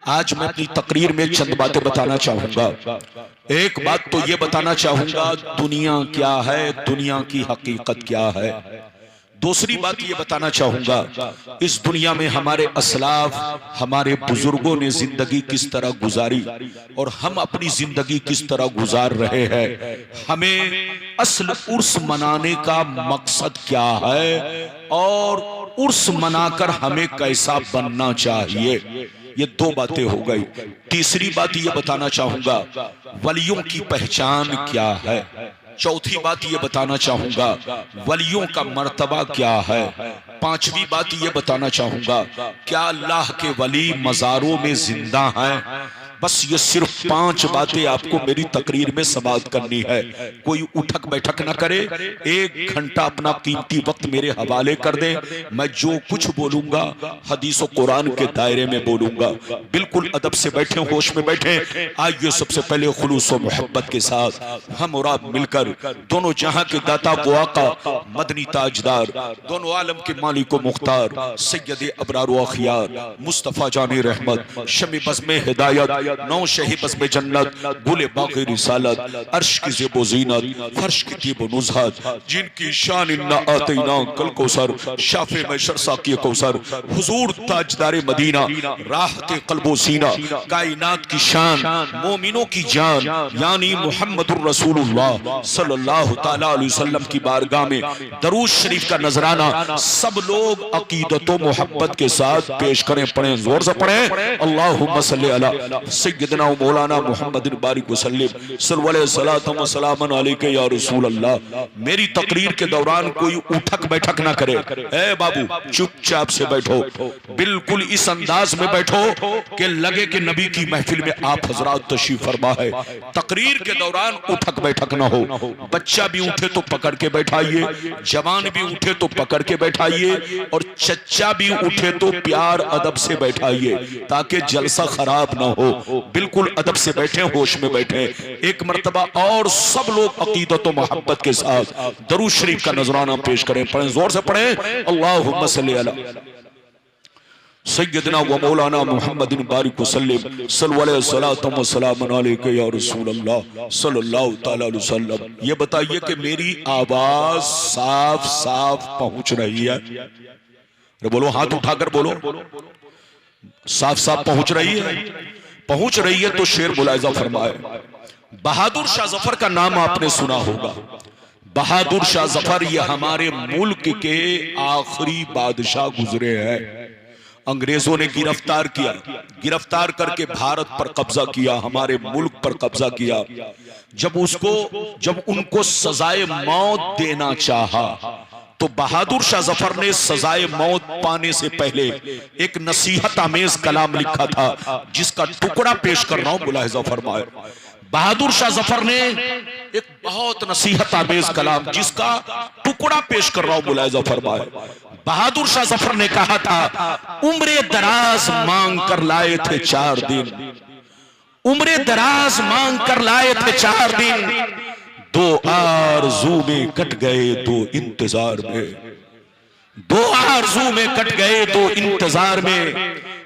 आज मैं अपनी तकरीर में चंद बातें बताना चाहूंगा। एक बात तो ये बताना चाहूंगा, दुनिया क्या है, दुनिया की हकीकत क्या है। दूसरी बात ये बताना चाहूंगा, इस दुनिया में हमारे असलाफ, हमारे बुजुर्गों ने जिंदगी किस तरह गुजारी और हम अपनी जिंदगी किस तरह गुजार रहे हैं। हमें असल उर्स मनाने का मकसद क्या है और उर्स मनाकर हमें कैसा बनना चाहिए। ये दो बातें हो गई। तीसरी बात ये बताना चाहूंगा, वलियों की पहचान क्या है। चौथी बात ये बताना चाहूंगा, वलियों का मर्तबा क्या है। पांचवी बात ये बताना चाहूंगा, क्या अल्लाह के वली मज़ारों में जिंदा हैं। बस ये सिर्फ 5 बातें आपको मेरी तकरीर में समाप्त करनी है। कोई उठक बैठक ना करे, 1 घंटा अपना कीमती वक्त मेरे हवाले कर दे। मैं जो कुछ बोलूंगा हदीस और कुरान के दायरे में बोलूंगा। बिल्कुल अदब से बैठे, होश में बैठे। आइए सबसे पहले खुलूस और मोहब्बत के साथ हम और आप मिलकर दोनों जहां के दाता वो आका, मदनी ताजदार, दोनों आलम के मालिक व मुख्तार, सैयद अबरार व अखियार, मुस्तफा जानी रहमत, शमी बज़्म हिदायत, नौ शही बज़्म जन्नत, गुले बाक़ी रिसालत, अर्श की ज़ेबो ज़ीनत, फर्श की तीब नुज़हत, जिनकी शान इन्ना आतैना कल कौसर, शाफ़े मैशर साक़ी कौसर, हुज़ूर ताजदार मदीना, राहत क़ल्बो सीना, कायनात की शान, मोमिनों की जान, यानी मुहम्मदुर रसूलुल्लाह सल्लल्लाहु तआला अलैहि वसल्लम की बारगाह में दरूद शरीफ का नजराना सब लोग अकीदत व मोहब्बत के साथ पेश करें। पढ़ें, जोर से पढ़ें। अल्लाहुम्मा सल्ली अला सय्यदना व मौलाना मुहम्मदिन बारिक वसल्लिम सल्लल्लाहु व सलामन अलैका या रसूल अल्लाह। मेरी तकरीर के दौरान कोई उठक बैठक ना करे। ए बाबू, चुपचाप से बैठो, बिल्कुल इस अंदाज में बैठो कि लगे कि नबी की महफिल में आप हजरात तशरीफ फरमा है। तकरीर के दौरान उठक बैठक ना हो। बच्चा भी उठे तो पकड़ के बैठाइए, जवान भी उठे तो पकड़ के बैठाइए और चच्चा भी उठे तो प्यार अदब से बैठाइए ताकि जलसा खराब ना हो। बिल्कुल अदब से बैठे, होश में बैठे। एक मर्तबा और सब लोग अकीदत व मोहब्बत के साथ दरूद शरीफ का नजराना पेश करें। पढ़ें, जोर से पढ़ें। अल्लाहुम्मा सल्ली अला सय्यदना व मौलाना मुहम्मदिन बारिक वसल्लिम सल्लल्लाहु व सलामन अलैका या रसूल अल्लाह सल्लल्लाहु तआला अलैहि वसल्लम। ये बताइए कि मेरी आवाज साफ साफ पहुंच रही है? अरे बोलो, हाथ उठाकर बोलो, साफ साफ पहुंच रही है? पहुंच रही है तो शेर मुलाहिजा फरमाए। बहादुर शाह जफर का नाम आपने सुना होगा। बहादुर शाह जफर ये हमारे मुल्क के आखिरी बादशाह गुजरे हैं। अंग्रेजों ने गिरफ्तार किया, गिरफ्तार करके भारत पर कब्जा किया, हमारे मुल्क पर कब्जा किया। जब उनको सजाए मौत देना चाहा तो बहादुर शाह जफर ने सजाए मौत पाने से पहले एक नसीहत आमेज कलाम लिखा था, जिसका टुकड़ा पेश कर रहा हूं, मुलाहिजा फरमाए। बहादुर शाह जफर ने एक बहुत नसीहत आमेज कलाम, जिसका टुकड़ा पेश कर रहा हूं, मुलाहिजा फरमाए। बहादुर शाह जफर ने कहा था, उम्रे दराज मांग कर लाए थे 4 दिन, उम्रे दराज मांग कर लाए थे 4 दिन, 2 आरज़ू में कट गए 2 इंतजार में, 2 आरज़ू में कट गए 2 इंतजार में।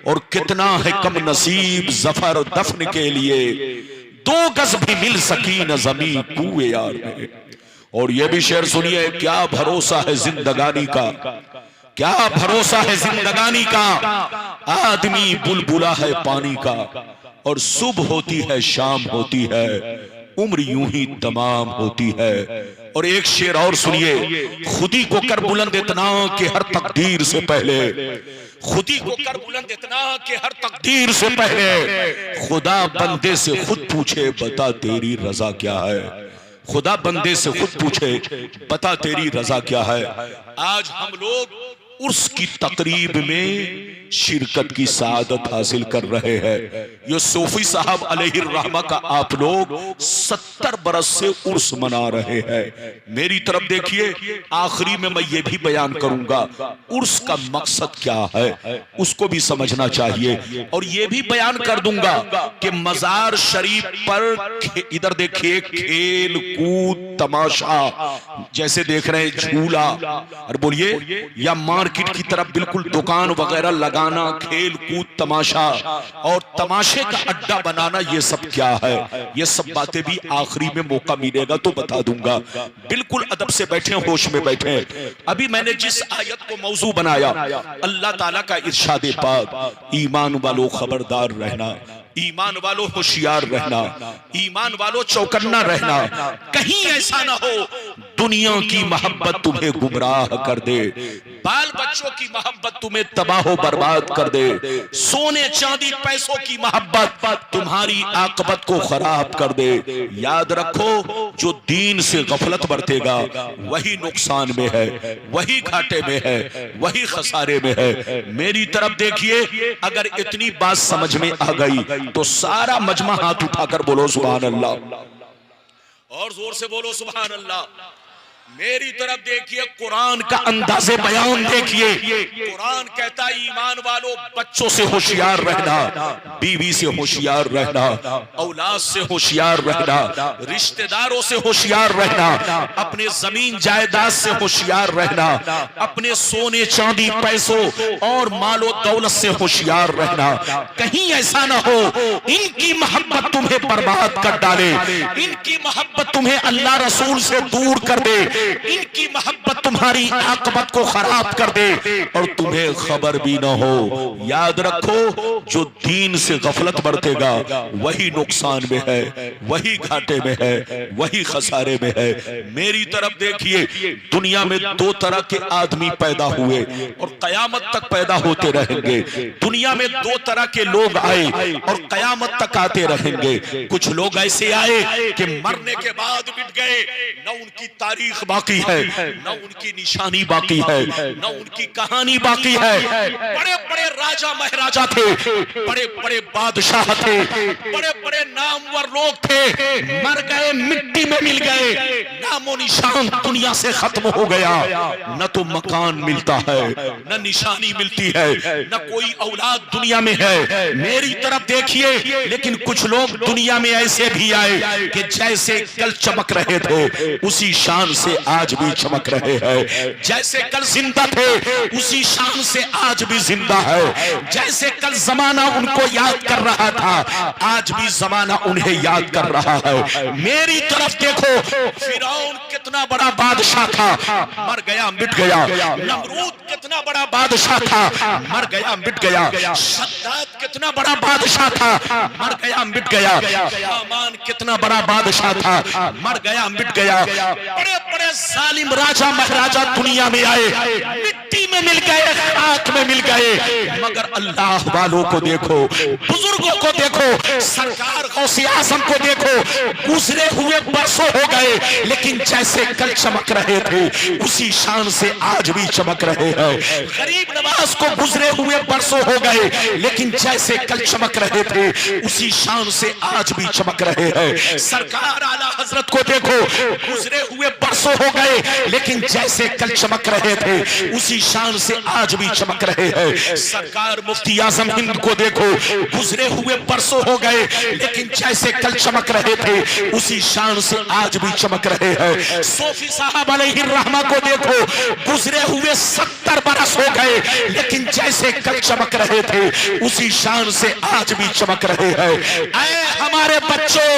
और कितना है कम नसीब जफर दफन के लिए, 2 गज भी मिल सकी न जमी कुए यार में। और ये भी शेर सुनिए, क्या भरोसा है जिंदगानी का, क्या भरोसा है जिंदगानी का, आदमी बुलबुला है पानी का, और सुबह होती है शाम होती है, उम्र यूं ही तमाम होती है। और एक शेर और सुनिए, खुदी को कर बुलंद इतना कि हर तकदीर से पहले, खुदी को कर बुलंद इतना कि हर तकदीर से पहले, खुदा बंदे से खुद पूछे बता तेरी रजा क्या है। खुदा बंदे से खुद पूछे बता तेरी रजा क्या है। आज हम लोग उर्स की तकरीब में शिरकत की सादत हासिल कर रहे हैं। ये सूफी साहब अलैहिर्रहमा का आप लोग 70 बरस से उर्स मना रहे हैं। मेरी तरफ देखिए, आखिरी में मैं ये भी बयान करूंगा उर्स का मकसद क्या है, उसको भी समझना चाहिए। और ये भी बयान कर दूंगा कि मजार शरीफ पर इधर देखिए खेल कूद तमाशा, जैसे देख रहे हैं झूला, और बोलिए या मार्केट की तरफ बिल्कुल दुकान वगैरह लगाना, खेल कूद तमाशा और तमाशे का अड्डा बनाना, ये सब क्या है? ये सब बातें भी आखिरी में मौका मिलेगा तो बता दूंगा। बिल्कुल अदब से बैठे, होश में बैठे। अभी मैंने जिस आयत को मौजू बनाया, अल्लाह ताला का इरशाद पाक, ईमान वालों खबरदार रहना, ईमान वालों होशियार रहना, ईमान वालों चौकन्ना रहना, कहीं ऐसा ना हो दुनिया की मोहब्बत तुम्हें गुमराह कर दे, बाल बच्चों की मोहब्बत तुम्हें तबाह बर्बाद कर दे, सोने चांदी पैसों की मोहब्बत तुम्हारी आकबत को खराब कर दे। याद रखो, जो दीन से गफलत बरतेगा वही नुकसान में है, वही घाटे में है, वही खसारे में है। मेरी तरफ देखिए, अगर इतनी बात समझ में आ गई तो सारा मजमा हाथ उठाकर बोलो सुभान अल्लाह, और जोर से बोलो सुभान अल्लाह। मेरी तरफ देखिए, कुरान का अंदाज़े बयान देखिए। कुरान कहता है ईमान वालों बच्चों से होशियार रहना, बीवी से होशियार रहना, औलाद से होशियार रहना, रिश्तेदारों से होशियार रहना, अपने जमीन जायदाद से होशियार रहना, अपने सोने चांदी पैसों और मालो दौलत से होशियार रहना। कहीं ऐसा ना हो इनकी मोहब्बत तुम्हें बर्बाद कर डाले, इनकी मोहब्बत तुम्हें अल्लाह रसूल से दूर कर दे, इनकी मोहब्बत तुम्हारी आकबत को खराब कर दे और तुम्हें खबर भी ना हो। याद रखो, जो दीन से गफलत बरतेगा वही नुकसान में है, वही घाटे में है, वही खसारे में है। मेरी तरफ देखिए, दुनिया में दो तरह के आदमी पैदा हुए और कयामत तक पैदा होते रहेंगे। दुनिया में दो तरह के लोग आए और कयामत तक आते रहेंगे। कुछ लोग ऐसे आए कि मरने के बाद मिट गए, न उनकी तारीख बाकी है, न उनकी निशानी बाकी है, न उनकी कहानी बाकी है। बड़े बड़े राजा महाराजा थे, बड़े बड़े बादशाह थे, बड़े बड़े नामवर लोग थे, मर गए, मिट्टी में मिल गए, नामो निशान दुनिया से खत्म हो गया। न तो मकान मिलता है, न निशानी मिलती है, न कोई औलाद दुनिया में है। मेरी तरफ देखिए, लेकिन कुछ लोग दुनिया में ऐसे भी आए कि जैसे कल चमक रहे थे उसी शान से आज भी चमक रहे हैं, जैसे कल जिंदा थे उसी शान से आज भी जिंदा है, जैसे कल जमाना उनको याद कर रहा था आज भी जमाना उन्हें याद कर रहा है। मेरी तरफ देखो, फिरौन कितना बड़ा बादशाह था, मर गया मिट गया। नमरूद कितना बड़ा बादशाह था, मर गया मिट गया। शद्दाद कितना बड़ा बादशाह था, मर गया मिट गया। हामान कितना बड़ा बादशाह था, मर गया मिट गया। बड़े बड़े जालिम राजा महाराजा दुनिया में आए, मिट्टी में मिल गए, खाक में मिल गए। मगर अल्लाह वालों को देखो, बुजुर्गों को देखो, सरकार गौसे आजम को देखो, गुजरे हुए बरसों हो गए लेकिन जैसे कल चमक रहे थे उसी शान से आज भी चमक रहे हैं। गरीब नवाज को गुजरे हुए बरसों हो गए लेकिन जैसे कल चमक रहे थे उसी शान से आज भी चमक रहे हैं। सरकार आला हजरत को देखो, गुजरे हुए बरसों हो गए लेकिन जैसे कल चमक रहे थे उसी शान से आज भी चमक रहे हैं। सरकार मुफ्ती आजम हिंद को देखो, गुजरे हुए बरसों हो गए लेकिन जैसे कल चमक रहे थे उसी शान से आज भी चमक रहे हैं। सूफी साहब अलैहि रहमा को देखो, गुजरे हुए 70 बरस हो गए लेकिन जैसे कल चमक रहे थे उसी शान से आज भी चमक रहे हैं। ऐ हमारे बच्चों,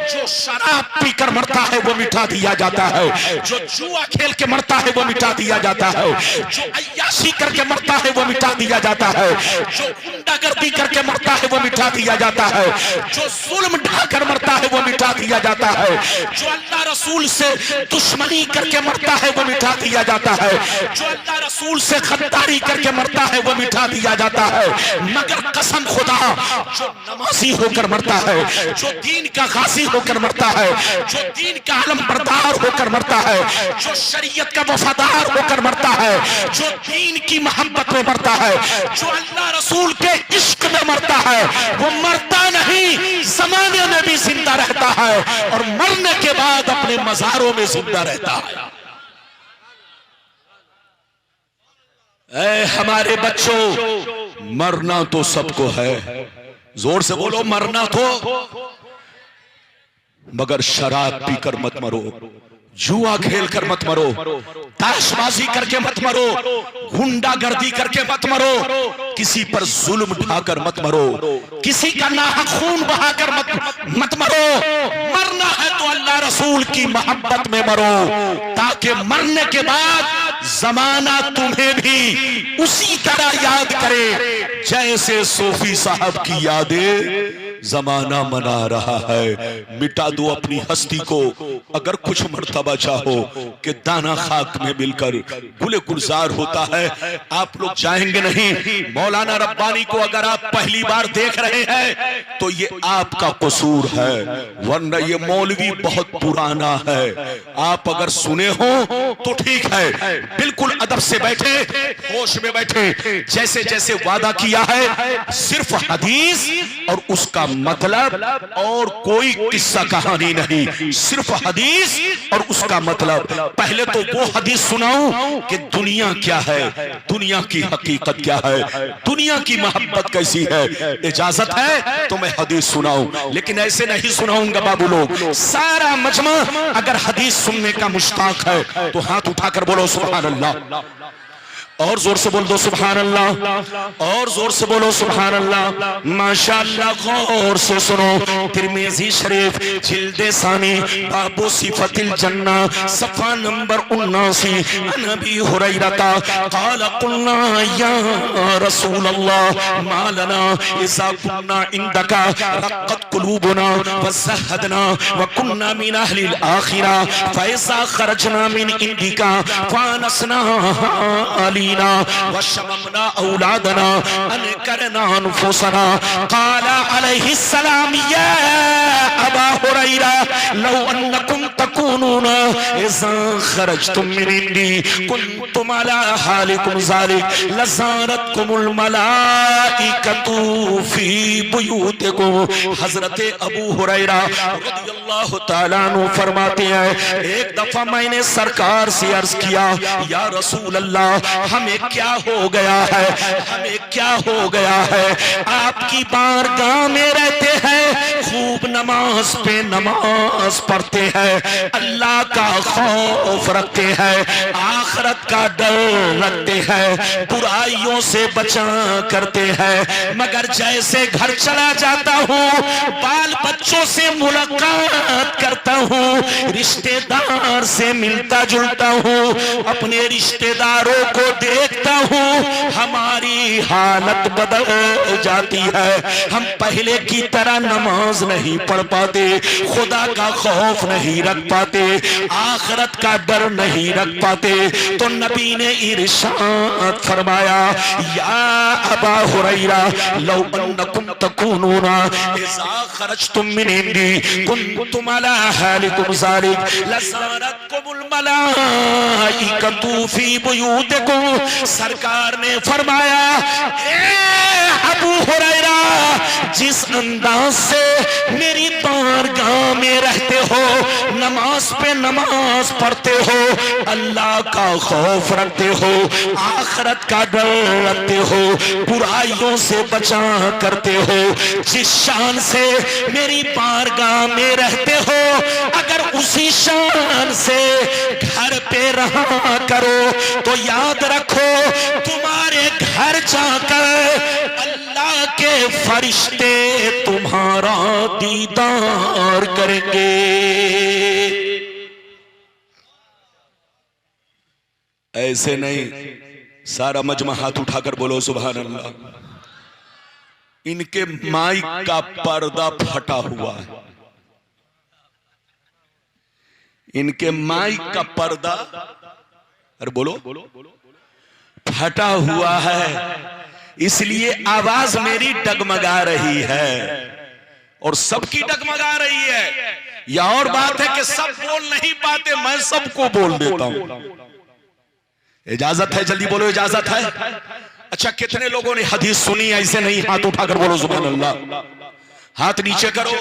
जो शराब पीकर मरता है वो मिटा दिया जाता है, जो जुआ खेल के मरता है वो मिटा दिया जाता है, जो अय्याशी करके मरता है वो मिटा दिया जाता है, जो गुंडागर्दी करके मरता है वो मिटा दिया जाता है, जो जुल्म ढाकर मरता है वो मिटा दिया जाता है, जो अल्लाह रसूल से दुश्मनी करके मरता है वो मिटा दिया जाता है, जो अल्लाह रसूल से खद्दारी करके मरता है वो मिटा दिया जाता है। मगर कसम खुदा, जो नमाजी होकर मरता है, जो दीन का गाजी होकर मरता है, जो दीन का आलम बरदार होकर मरता है, जो शरीयत का वफादार होकर मरता है, जो दीन की मोहब्बत में मरता है, जो अल्लाह रसूल के इश्क में मरता है, वो मरता नहीं, ज़माने में भी जिंदा रहता है और मरने के बाद अपने मज़ारों में जिंदा रहता है। ऐ हमारे बच्चों, मरना तो सबको है, जोर से बोलो मरना तो, मगर शराब पीकर मत मरो, जुआ खेल कर मत मरो, ताशबाजी करके मत मरो, गुंडागर्दी करके मत मरो, किसी पर जुल्म ढाकर मत मरो, किसी का नाहक खून बहाकर मत मरो। मरना है तो अल्लाह रसूल की मोहब्बत में मरो, ताकि मरने के बाद जमाना तुम्हें भी उसी तरह याद करे जैसे सूफी साहब की यादें जमाना मना रहा है। मिटा दो अपनी हस्ती को अगर कुछ मर्तबा चाहो कि दाना खाक में मिलकर गुले गुलजार होता है। आप लोग चाहेंगे नहीं। मौलाना रब्बानी को अगर आप पहली बार देख रहे हैं तो ये आपका कसूर है, वरना ये मौलवी बहुत पुराना है। आप अगर सुने हो तो ठीक है, बिल्कुल अदब से बैठे, होश में बैठे, जैसे जैसे वादा किया है सिर्फ हदीस और उसका मतलब और कोई किस्सा कहानी नहीं, सिर्फ हदीस और उसका मतलब। पहले तो वो हदीस सुनाऊं कि दुनिया क्या है, दुनिया की हकीकत क्या है, दुनिया की मोहब्बत कैसी है। इजाजत है तो मैं हदीस सुनाऊं, लेकिन ऐसे नहीं सुनाऊंगा बाबू लोग। सारा मजमा अगर हदीस सुनने का मुश्ताक है तो हाथ उठाकर बोलो सुभान अल्लाह, और जोर से बोल दो सुभान अल्लाह, और जोर से बोलो सुभान अल्लाह। माशाअल्लाह, गौर से सुनो। तिरमिज़ी शरीफ जिल्दे सानी बाबू सिफतिल जन्ना सफ़ा नंबर 79। नबी हुरैरा का क़ाल क़ुलना या रसूल अल्लाह मा लना इज़ा कुन्ना इंदका रक़्क़त क़ुलूबुना व ज़हदना व कुन्ना मिन अहलिल आखिरा फ़इज़ा ख़रजना मिन इंदिका फ़ानसना वशममना औलादना अनकरना अनफुसना। क़ाला अलैहिस्सलाम या अबा हुरैरा लौ अन्नकुम तकूनूना इज़ा खरजतुम मिन इंदी कुन्तुम अला हालिकुम ज़ालिक लज़ारतकुमुल मलाइकतु फी बुयूतिकुम। हज़रत अबू हुरैरा रज़ियल्लाहु ताला अन्हु फरमाते हैं, एक दफा मैंने सरकार से अर्ज किया, या रसूल अल्लाह हमें क्या हो गया है, हमें क्या हो गया है। आपकी बारगाह में रहते हैं, खूब नमाज पे नमाज पढ़ते हैं, अल्लाह का खौफ रखते हैं, आखिरत का डर रखते हैं, बुराइयों से बचा करते हैं, मगर जैसे घर चला जाता हूँ, बाल बच्चों से मुलाकात करता हूँ, रिश्तेदार से मिलता जुलता हूँ, अपने रिश्तेदारों को देखता हूँ, हमारी हालत बदल जाती है। हम पहले की तरह नमाज नहीं पढ़ पाते, खुदा का खौफ नहीं रख पाते, आखिरत का डर नहीं रख पाते। तो नबी ने इरशाद फरमाया, या अबा हुरैरा लौ अन्नकुम तकूनूना इज़ा खरजतुम मिन इंदी कुन्तुम अला हालिकुम ज़ालिक लज़ारतकुमुल मलाइकतु फी बुयूतिकुम। सरकार ने फरमाया, अबू हुरैरा जिस अंदाज से मेरी बारगाह में रहते हो, नमाज पे नमाज पढ़ते हो, अल्लाह का खौफ रखते हो, आखिरत का डर रखते हो, बुराइयों से बचा करते हो, जिस शान से मेरी बारगाह में रहते हो, अगर उसी शान से घर पे रहा करो तो याद रखो तुम्हारे घर जाकर अल्लाह के फरिश्ते तुम्हारा दीदार करेंगे। ऐसे नहीं, सारा मजमा हाथ उठाकर बोलो सुभान अल्लाह। इनके माइक का पर्दा फटा हुआ है, इनके माइक का पर्दा, अरे बोलो, फटा हुआ है, इसलिए आवाज मेरी डगमगा रही है और सबकी डगमगा रही है। यह और बात है कि सब बोल नहीं पाते, मैं सबको बोल देता हूं। इजाजत है? जल्दी बोलो, इजाजत है? अच्छा, कितने लोगों ने हदीस सुनी? ऐसे नहीं, हाथ उठाकर बोलो सुभान अल्लाह। हाथ नीचे करो।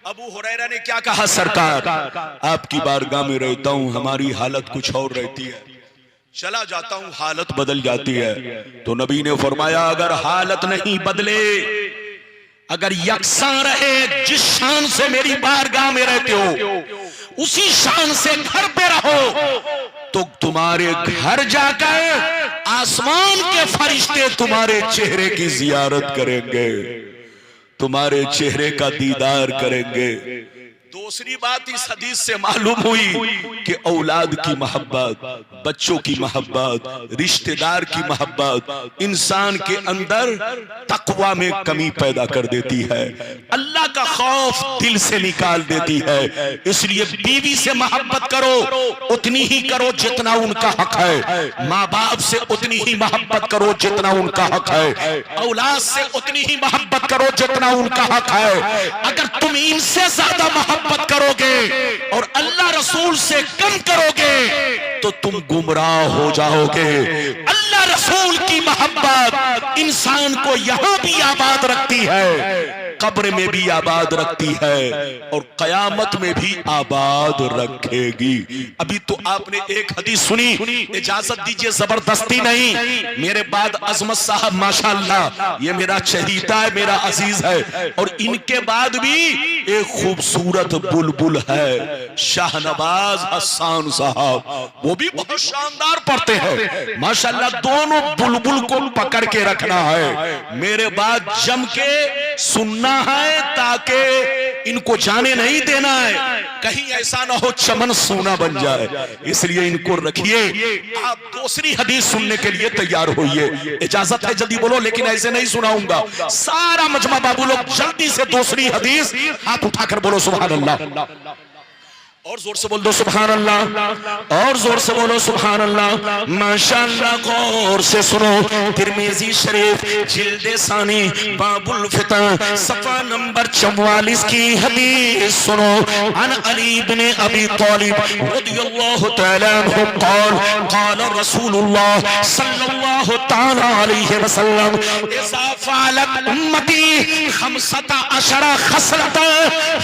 अबू हुरैरा ने क्या कहा? सरकार, आपकी बारगाह में रहता हूं, हमारी हालत कुछ और रहती है, चला जाता हूं हालत बदल जाती है। तो नबी ने फरमाया, अगर हालत नहीं बदले, अगर यकसा रहे, जिस शान से मेरी बारगाह में रहते हो उसी शान से घर पे रहो, तो तुम्हारे घर जाकर आसमान के फरिश्ते तुम्हारे चेहरे की जियारत करेंगे, तुम्हारे चेहरे का दीदार करेंगे। दूसरी बात इस हदीस से मालूम हुई कि औलाद की मोहब्बत, बच्चों की मोहब्बत, रिश्तेदार की मोहब्बत इंसान के अंदर तकवा में कमी पैदा कर देती है, अल्लाह का खौफ दिल से निकाल देती है। इसलिए बीवी से मोहब्बत करो, उतनी ही करो जितना उनका हक है। माँ बाप से उतनी ही मोहब्बत करो जितना उनका हक है। औलाद से उतनी ही मोहब्बत करो जितना उनका हक है। अगर तुम इनसे ज्यादा मोहब्बत करोगे और अल्लाह रसूल से कम करोगे तो तुम गुमराह हो जाओगे। अल्लाह रसूल की मोहब्बत इंसान को यहां भी आबाद रखती है, कब्र में भी आबाद रखती है और कयामत में भी आबाद रखेगी। अभी तो आपने एक हदीस सुनी, इजाजत दीजिए जबरदस्ती नहीं, मेरे बाद अजमत साहब माशाअल्लाह ये मेरा चहीता है, मेरा अजीज है, और इनके बाद भी एक खूबसूरत बुलबुल है शाहनवाज हसन साहब, वो भी बहुत शानदार पढ़ते हैं माशाअल्लाह। दोनों बुलबुल को पकड़ के रखना है, मेरे बाद जम के सुनना है ताकि इनको जाने नहीं देना है, कहीं ऐसा ना हो चमन सोना बन जाए। इसलिए इनको रखिए। आप दूसरी हदीस सुनने के लिए तैयार होइए, इजाजत है जल्दी बोलो, लेकिन ऐसे नहीं सुनाऊंगा। सारा मजमा बाबू लोग जल्दी से दूसरी हदीस हाथ उठाकर बोलो सुभान अल्लाह, और जोर से बोल दो सुभान अल्लाह, और जोर से बोलो सुभान अल्लाह। माशाअल्लाह गौर से सुनो, तिरमिजी शरीफ जिल्दे सानी बाबुल फितन सफा नंबर 44 की हदीस सुनो। अन अली इब्न अबी तालिब रदियल्लाहु तआला अन्हु क़ाल क़ाल रसूलुल्लाह सल्लल्लाहु तआला अलैहि वसल्लम इज़ा फ़अलत उम्मती 15 खसलतन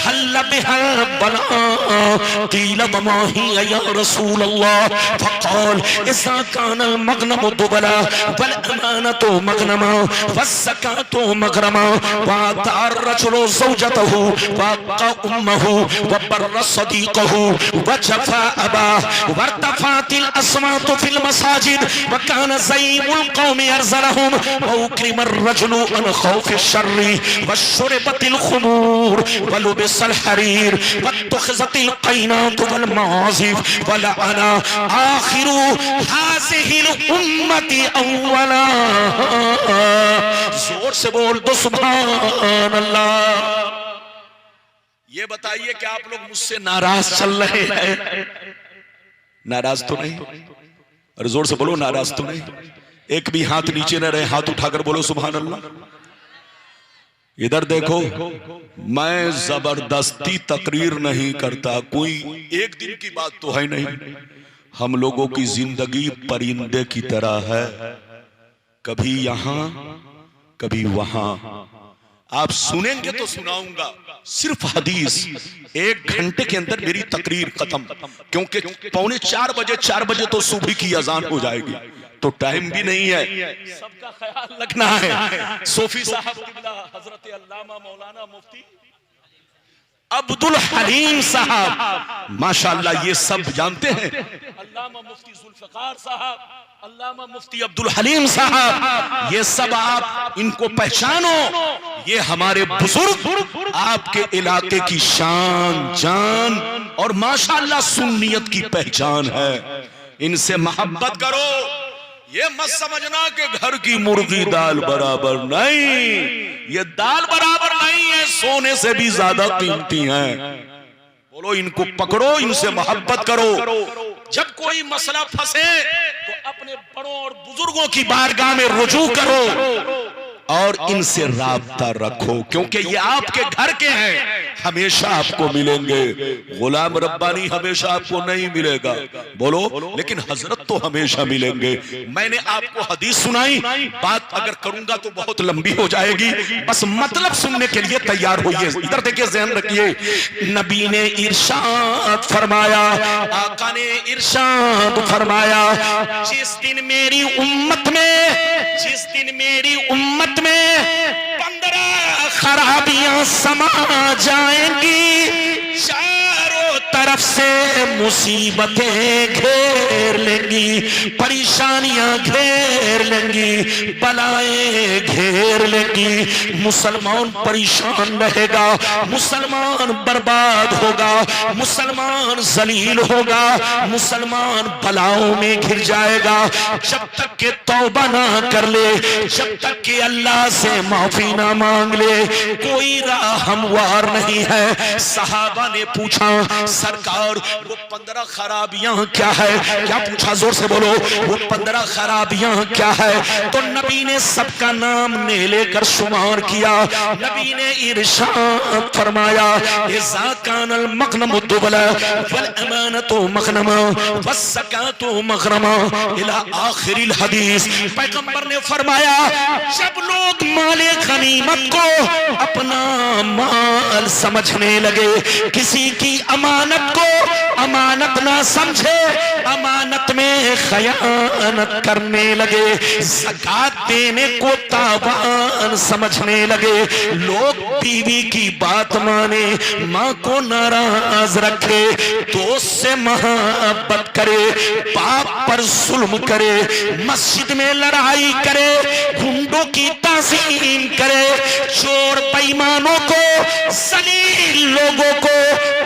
हल बिहा बला क़ील वमा हिय या रसूल अल्लाह फ़क़ाल इज़ा कान अल-मग़नमु दुबला वल अमानतु मग़नमा वज़्ज़कातु मग़रमा वअता अर्रजुलु ज़ौजतहु वअक़ा उम्महु वबर्र सदीक़हु वजफ़ा अबाहु वरतफ़अतिल अस्वातु फ़िल मसाजिद वकान ज़ईमुल क़ौमि अरज़लहुम वउक्रिम अर्रजुलु अन ख़ौफ़ि शर्रि वशुरिबतिल ख़ुमूर वलुबिसल हरीर वत्तख़िज़तिल क़ैनातु वल मआज़िफ़ वलअना आख़िरु हाज़िहिल उम्मति अव्वला। जोर से बोल दो सुभान अल्लाह। ये बताइए कि आप लोग मुझसे नाराज चल रहे हैं? नाराज तो नहीं? और जोर से बोलो नाराज तो नहीं? एक भी हाथ नीचे न रहे, हाथ उठाकर बोलो सुभान अल्लाह। इधर देखो, मैं जबरदस्ती तकरीर नहीं करता, कोई एक दिन की बात तो है नहीं। हम लोगों की जिंदगी परिंदे की तरह है, कभी यहां कभी वहां। आप सुनेंगे तो सुनाऊंगा सिर्फ हदीस, 1 घंटे के अंदर मेरी तकरीर खत्म, क्योंकि 3:45 बजे तो सुबह की अजान हो जाएगी, तो टाइम भी नहीं है, सबका ख्याल रखना है। सूफी साहब किबला हजरत अल्लामा मौलाना मुफ्ती अब्दुल हलीम साहब माशाअल्लाह, ये सब जानते हैं। अल्लामा मुफ्ती जुल्फ़िकार साहब, अल्लामा मुफ्ती अब्दुल हलीम साहब, ये सब आप इनको पहचानो, ये हमारे बुजुर्ग आपके इलाके की शान जान और माशाअल्लाह सुन्नियत की पहचान है। इनसे मोहब्बत करो, ये मत समझना कि घर की मुर्गी दाल बराबर नहीं, ये दाल बराबर नहीं है, सोने से भी ज्यादा कीमती हैं। बोलो इनको पकड़ो, इनसे मोहब्बत करो। जब कोई मसला फंसे तो अपने बड़ों और बुजुर्गों की बारगाह में रुजू करो और इनसे राब्ता रखो, क्योंकि ये आपके घर के हैं, हमेशा आपको मिलेंगे। गुलाम रब्बानी हमेशा आपको नहीं मिलेगा, बोलो, लेकिन हजरत तो हमेशा मिलेंगे। मैंने आपको हदीस सुनाई, बात अगर करूंगा तो बहुत लंबी हो जाएगी, बस मतलब सुनने के लिए तैयार होइए। इधर देखिए, ध्यान रखिए, नबी ने इरशाद फरमाया, आका ने इरशाद फरमाया, जिस दिन मेरी उम्मत में 15 खराबियां समा जाएंगी, चारों तरफ से मुसीबतें घेर लेंगी, परेशानियां घेर लेंगी, बलाएं घेर लेंगी। मुसलमान परेशान रहेगा, मुसलमान बर्बाद होगा, मुसलमान जलील होगा, मुसलमान बलाओं में घिर जाएगा। जब तक के तौबा ना कर ले, जब तक के अल्लाह से माफी ना मांग ले, कोई राह हमवार नहीं है। सहाबा ने पूछा सरकार वो 15 खराबियां क्या है? क्या पूछा? जोर से बोलो, वो 15 खराबियां क्या है? तो नबी ने सबका नाम ने लेकर शुमार किया। नबी ने इरशाद फरमाया, इज़ा कानल मग़नम दुबला वल अमानतु मग़नमा वस्सकातु मग़रमा इला आखिरिल हदीस। पैगंबर ने फरमाया, जब लोग माले गनीमत को अपना माल समझने लगे, किसी की अमानत को अमानत ना समझे, अमानत में खयानत करने लगे, ज़कात देने को तावान समझने लगे, लोग बीवी की बात माने, माँ को नाराज रखे, दोस्त से मोहब्बत करे, बाप पर जुल्म करे, मस्जिद में लड़ाई करे, गुंडों की ताज़ीम करे, चोर बेईमानों को, जलील लोगों को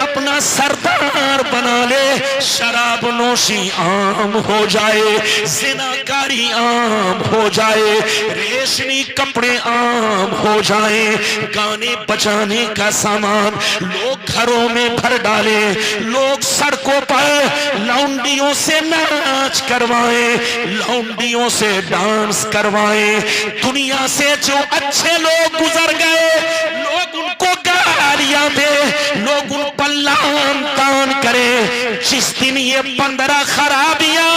अपना सरदार बना ले, शराब नोशी आम हो जाए, ज़िनाकारी आम हो जाए, रेशमी कपड़े आम हो जाए, गाने बजाने का सामान लोग घरों में भर डाले, लोग सड़कों पर लौंडियों से नाच करवाएं, लौंडियों से डांस करवाएं। दुनिया से जो अच्छे लोग गुजर गए, लोग उनको गालियां दे, लोग उन पर लान तान करे। जिस दिन ये 15 खराबियां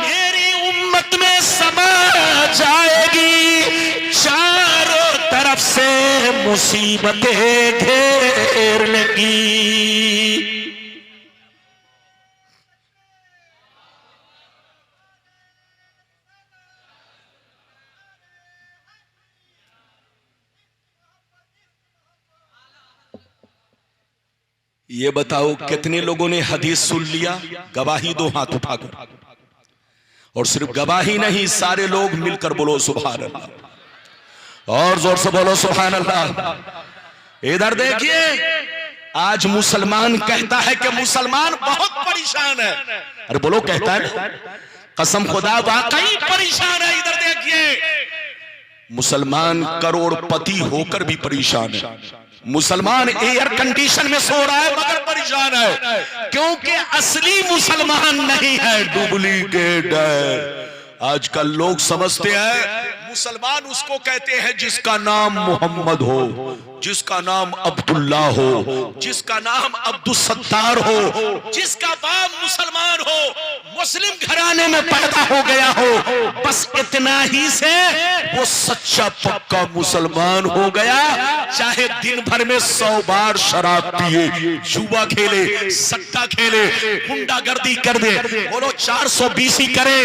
मेरी उम्मत में समा जाएगी, चारों तरफ से मुसीबतें घेर लेंगी। ये बताओ कितने लोगों ने हदीस सुन लिया? गवाही दो हाथ उठाकर। और सिर्फ गवाही नहीं, सारे लोग मिलकर बोलो सुभान अल्लाह, और जोर से बोलो सुभान अल्लाह। इधर देखिए, आज मुसलमान कहता है कि मुसलमान बहुत परेशान है। अरे बोलो, कहता है, कसम खुदा वाकई परेशान है। इधर देखिए, मुसलमान करोड़पति होकर भी परेशान है। मुसलमान एयर कंडीशन में सो रहा है मगर परेशान है, क्योंकि असली मुसलमान नहीं है, डुप्लीकेट है। आजकल लोग समझते हैं मुसलमान उसको कहते हैं जिसका नाम मोहम्मद हो, जिसका नाम अब्दुल्ला हो, जिसका नाम अब्दुल सत्तार हो, जिसका बाप मुसलमान हो, मुस्लिम घराने में पैदा हो गया हो, बस इतना ही से वो सच्चा पक्का मुसलमान हो गया। चाहे दिन भर में 100 बार शराब पिए, जुआ खेले, सट्टा खेले, गुंडागर्दी कर दे, बोलो 420 करे,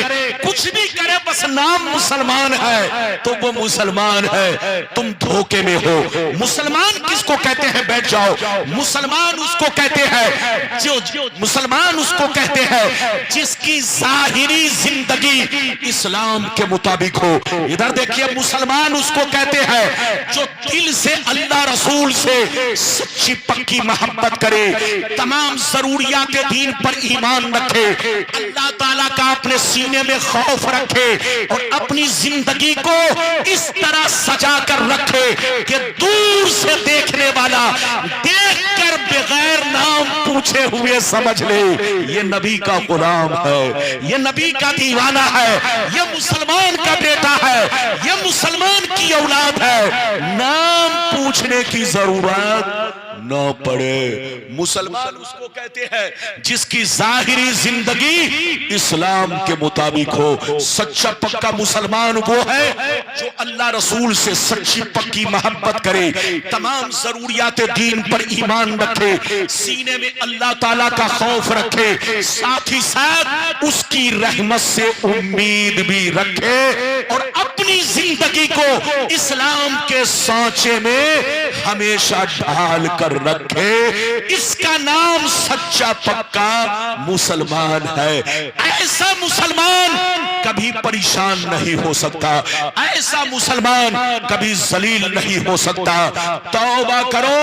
कुछ भी करे, बस नाम मुसलमान है तो वो मुसलमान है। तुम धोखे में हो। मुसलमान किसको कहते हैं? बैठ जाओ। मुसलमान उसको कहते हैं जो मुसलमान उसको कहते हैं जिसकी जाहिरी जिंदगी इस्लाम के मुताबिक हो। इधर देखिए, मुसलमान उसको कहते हैं जो दिल से अल्लाह रसूल से सच्ची पक्की मोहब्बत करे, तमाम जरूरियात दीन पर ईमान रखे, अल्लाह ताला का अपने सीने में खौफ रखे और अपनी जिंदगी को इस तरह सजा कर रखे कि दूर से देखने वाला देखकर बगैर नाम पूछे हुए समझ ले ये नबी का गुलाम है, ये नबी का दीवाना है, ये मुसलमान का बेटा है, ये मुसलमान की औलाद है। नाम पूछने की जरूरत न पड़े। मुसलमान उसको कहते हैं जिसकी जाहिरी जिंदगी इस्लाम के मुताबिक हो। सच्चा पक्का मुसलमान वो है जो अल्लाह रसूल से सच्ची पक्की मोहब्बत करे, तमाम जरूरियात दीन पर ईमान रखे, सीने में अल्लाह ताला का खौफ रखे, साथ ही साथ उसकी रहमत से उम्मीद भी रखे और अपनी जिंदगी को इस्लाम के सांचे में हमेशा ढाल कर कर रखे, इसका नाम सच्चा पक्का मुसलमान है। ऐसा मुसलमान कभी परेशान नहीं हो सकता, ऐसा मुसलमान कभी जलील नहीं हो सकता। तौबा करो,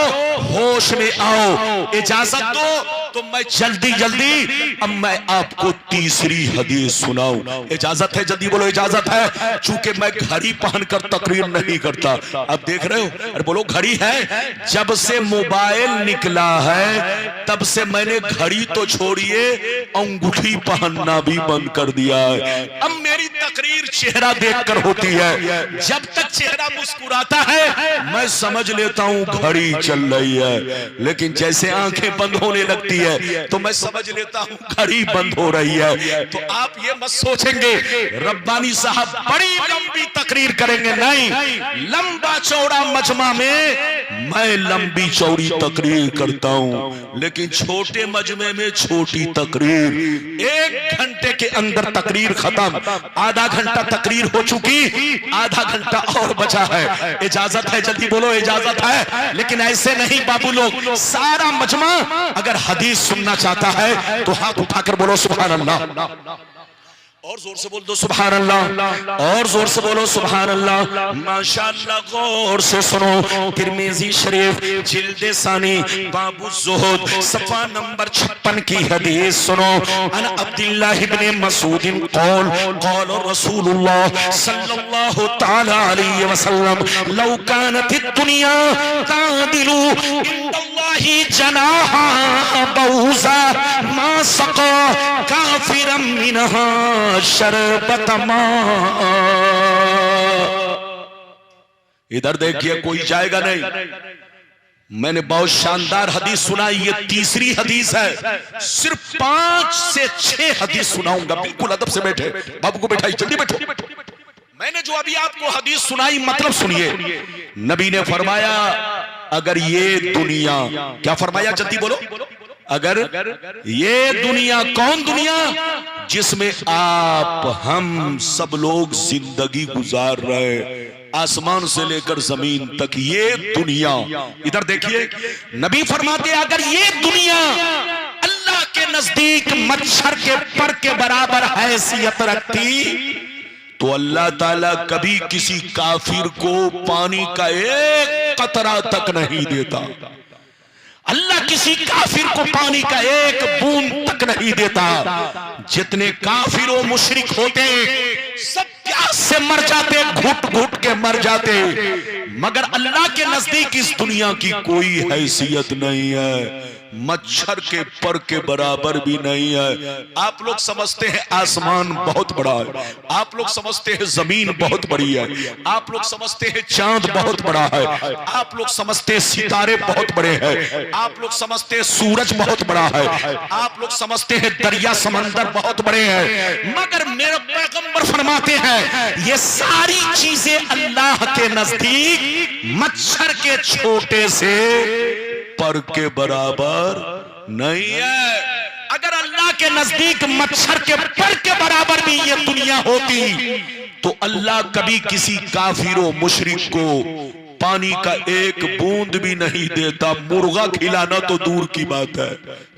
होश में आओ। इजाजत दो तो मैं जल्दी जल्दी अब मैं आपको तीसरी हदीस सुनाऊं। इजाजत है? जल्दी बोलो इजाजत है। चूंकि मैं घड़ी पहनकर तकरीर नहीं करता, अब देख रहे हो, अरे बोलो घड़ी है। जब से मोबाइल निकला है तब से मैंने घड़ी तो छोड़िए अंगूठी पहनना भी बंद कर दिया है। अब मेरी तकरीर चेहरा देखकर होती है। जब तक चेहरा मुस्कुराता है मैं समझ लेता हूं घड़ी चल रही है, लेकिन जैसे आंखें बंद होने लगती है तो मैं समझ लेता हूं घड़ी बंद हो रही है। तो आप ये मत सोचेंगे रब्बानी साहब बड़ी लंबी तकरीर करेंगे, नहीं। लंबा चौड़ा मजमा में मैं लंबी चौड़ी तकरीर करता हूं, लेकिन छोटे मजमे में छोटी तकरीर। 1 घंटे के अंदर तकरीर खत्म, आधा घंटा तकरीर हो चुकी, आधा घंटा और बचा है। इजाजत है? जल्दी बोलो इजाजत है। लेकिन ऐसे नहीं बाबू लोग, सारा मजमा अगर हदीस सुनना चाहता है तो हाथ उठाकर बोलो सुभान अल्लाह, और जोर से बोल दो सुभान अल्लाह, और जोर से बोलो सुभान अल्लाह। माशाअल्लाह, गौर से सुनो। तिरमिजी शरीफ जिल्द सानी बाबु ज़ुहद सफ़ा नंबर 56 की हदीस सुनो। अन अब्दुल्लाह इब्ने मसूद क़ौल क़ौल रसूलुल्लाह सल्लल्लाहु तआला अलैहि वसल्लम लौ कानतिद दुनिया तादिलु इंदल्लाहि जनाहा बऊज़ा मा सक़ा काफिरम मिनहा शरबत माँ। इधर देखिए, कोई जाएगा नहीं। मैंने बहुत शानदार हदीस सुनाई, ये तीसरी हदीस है। सिर्फ 5 से 6 हदीस सुनाऊंगा। बिल्कुल अदब से बैठे, बाबू को बैठाई, जल्दी बैठो। मैंने जो अभी आपको हदीस सुनाई मतलब सुनिए। नबी ने फरमाया अगर ये दुनिया, क्या फरमाया जल्दी बोलो, अगर ये दुनिया, कौन दुनिया? जिसमें आप हम सब लोग जिंदगी गुजार रहे, आसमान से लेकर जमीन तक ये दुनिया। इधर देखिए, नबी फरमाते अगर ये दुनिया अल्लाह के नजदीक मच्छर के पर के बराबर हैसियत रखती तो अल्लाह ताला कभी किसी काफिर को पानी का एक कतरा तक नहीं देता। अल्लाह किसी काफिर को पानी का एक बूंद तक नहीं देता। जितने काफिर और मुशरिक होते सब प्यास से मर जाते, घुट घुट के मर जाते, मगर अल्लाह के नजदीक इस दुनिया की कोई हैसियत नहीं है, मच्छर के पर के बराबर भी नहीं है। आप लोग समझते हैं आसमान बहुत बड़ा है, आप लोग समझते हैं जमीन बहुत बड़ी है, आप लोग समझते हैं चांद बहुत बड़ा है, आप लोग समझते हैं सितारे बहुत बड़े हैं, आप लोग समझते हैं सूरज बहुत बड़ा है, आप लोग समझते हैं दरिया समंदर बहुत बड़े हैं, मगर मेरे पैगंबर फरमाते हैं ये सारी चीजें अल्लाह के नजदीक मच्छर के छोटे से पर के बराबर नहीं है। अगर अल्लाह के नजदीक मच्छर के पर के बराबर भी ये दुनिया होती तो अल्लाह कभी किसी काफिरों मुशरिक को पानी का एक बूंद भी नहीं देता। मुर्गा खिलाना तो दूर की बात है,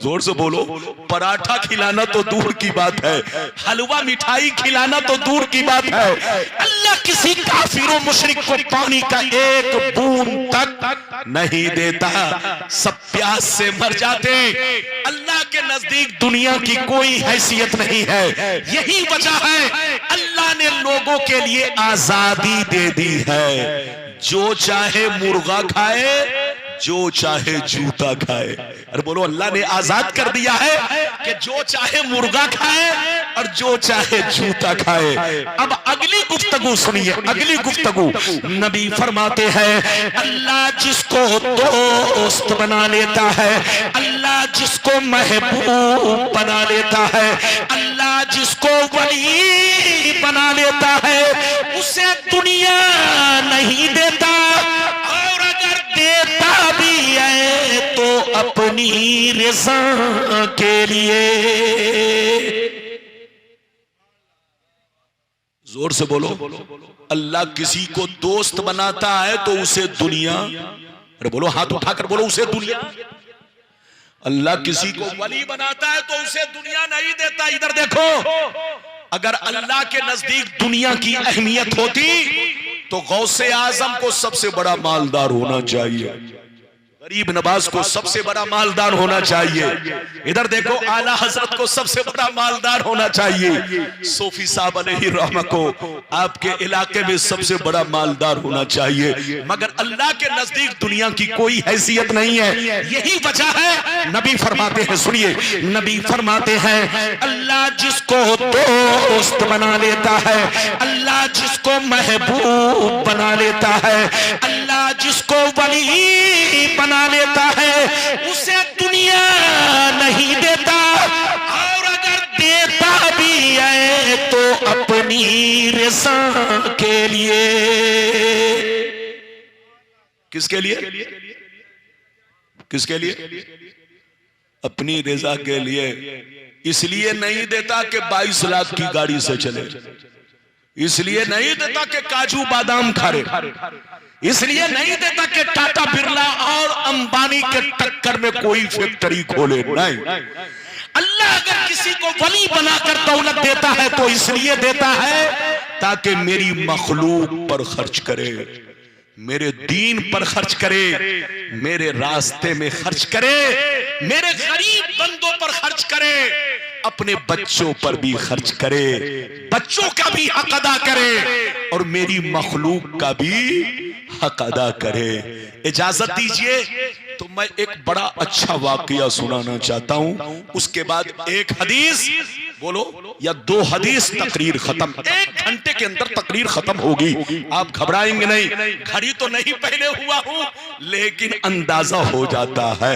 जोर से बोलो, पराठा खिलाना तो दूर की बात है, हलवा मिठाई खिलाना तो दूर की बात है, अल्लाह किसी काफिरों मुशरिक को पानी का एक बूंद तक नहीं देता। सब प्यास से मर जाते। अल्लाह के नजदीक दुनिया की कोई हैसियत नहीं है। यही वजह है अल्लाह ने लोगों के लिए आजादी दे दी है, जो चाहे मुर्गा खाए, जो चाहे जूता खाए। अरे बोलो, अल्लाह ने आजाद कर दिया है कि जो चाहे मुर्गा खाए और जो चाहे जूता खाए। अब अगली गुफ्तगू सुनिए, अगली गुफ्तगू। नबी फरमाते हैं अल्लाह जिसको दोस्त बना लेता है, अल्लाह जिसको महबूब बना लेता है, अल्लाह जिसको वली बना लेता है, उसे दुनिया नहीं देता, और अगर देता भी है तो अपनी रज़ा के लिए। जोर से बोलो, अल्लाह किसी को दोस्त बनाता है तो उसे दुनिया अरे बोलो, हाथ उठाकर बोलो, उसे दुनिया। अल्लाह किसी को वली बनाता है तो उसे दुनिया नहीं देता। इधर देखो, अगर अल्लाह के नजदीक दुनिया की अहमियत होती तो गौसे आजम को सबसे बड़ा मालदार होना चाहिए, गरीब नवाज को सबसे बड़ा मालदार होना चाहिए। इधर देखो, आला हजरत को सबसे बड़ा मालदार होना चाहिए। सूफी साहब अलैहि रहमा को आपके इलाके में सबसे बड़ा मालदार होना चाहिए, मगर अल्लाह के नजदीक दुनिया की कोई हैसियत नहीं है। यही वजह है, नबी फरमाते हैं, सुनिए, नबी फरमाते हैं, अल्लाह जिसको दोस्त बना लेता है, अल्लाह जिसको महबूब बना लेता है, अल्लाह जिसको वली बना लेता है, उसे दुनिया नहीं देता, और अगर देता भी है तो अपनी रज़ा के लिए। किसके लिए? किसके लिए? अपनी रज़ा के लिए। इसलिए नहीं देता कि 22 लाख की गाड़ी से चले, इसलिए नहीं देता कि काजू बादाम खारे, इसलिए नहीं देता कि टाटा बिरला और अंबानी के टक्कर में कोई फैक्ट्री खोले। नहीं, अल्लाह अगर किसी को वली बनाकर दौलत देता है तो इसलिए देता है ताकि मेरी मखलूक पर खर्च करे, मेरे दीन पर खर्च करे, मेरे रास्ते में खर्च करे, मेरे गरीब बंदों पर खर्च करे, अपने बच्चों पर भी खर्च करे, बच्चों का भी हक अदा करे, और मेरी मखलूक का भी हक अदा करे। इजाजत दीजिए तो मैं एक बड़ा अच्छा वाकया सुनाना चाहता हूं, उसके बाद एक हदीस बोलो या 2 हदीस, तकरीर खत्म। 1 घंटे के अंदर तकरीर खत्म होगी, आप घबराएंगे नहीं। घड़ी तो नहीं पहले हुआ हूं, लेकिन अंदाजा हो जाता है।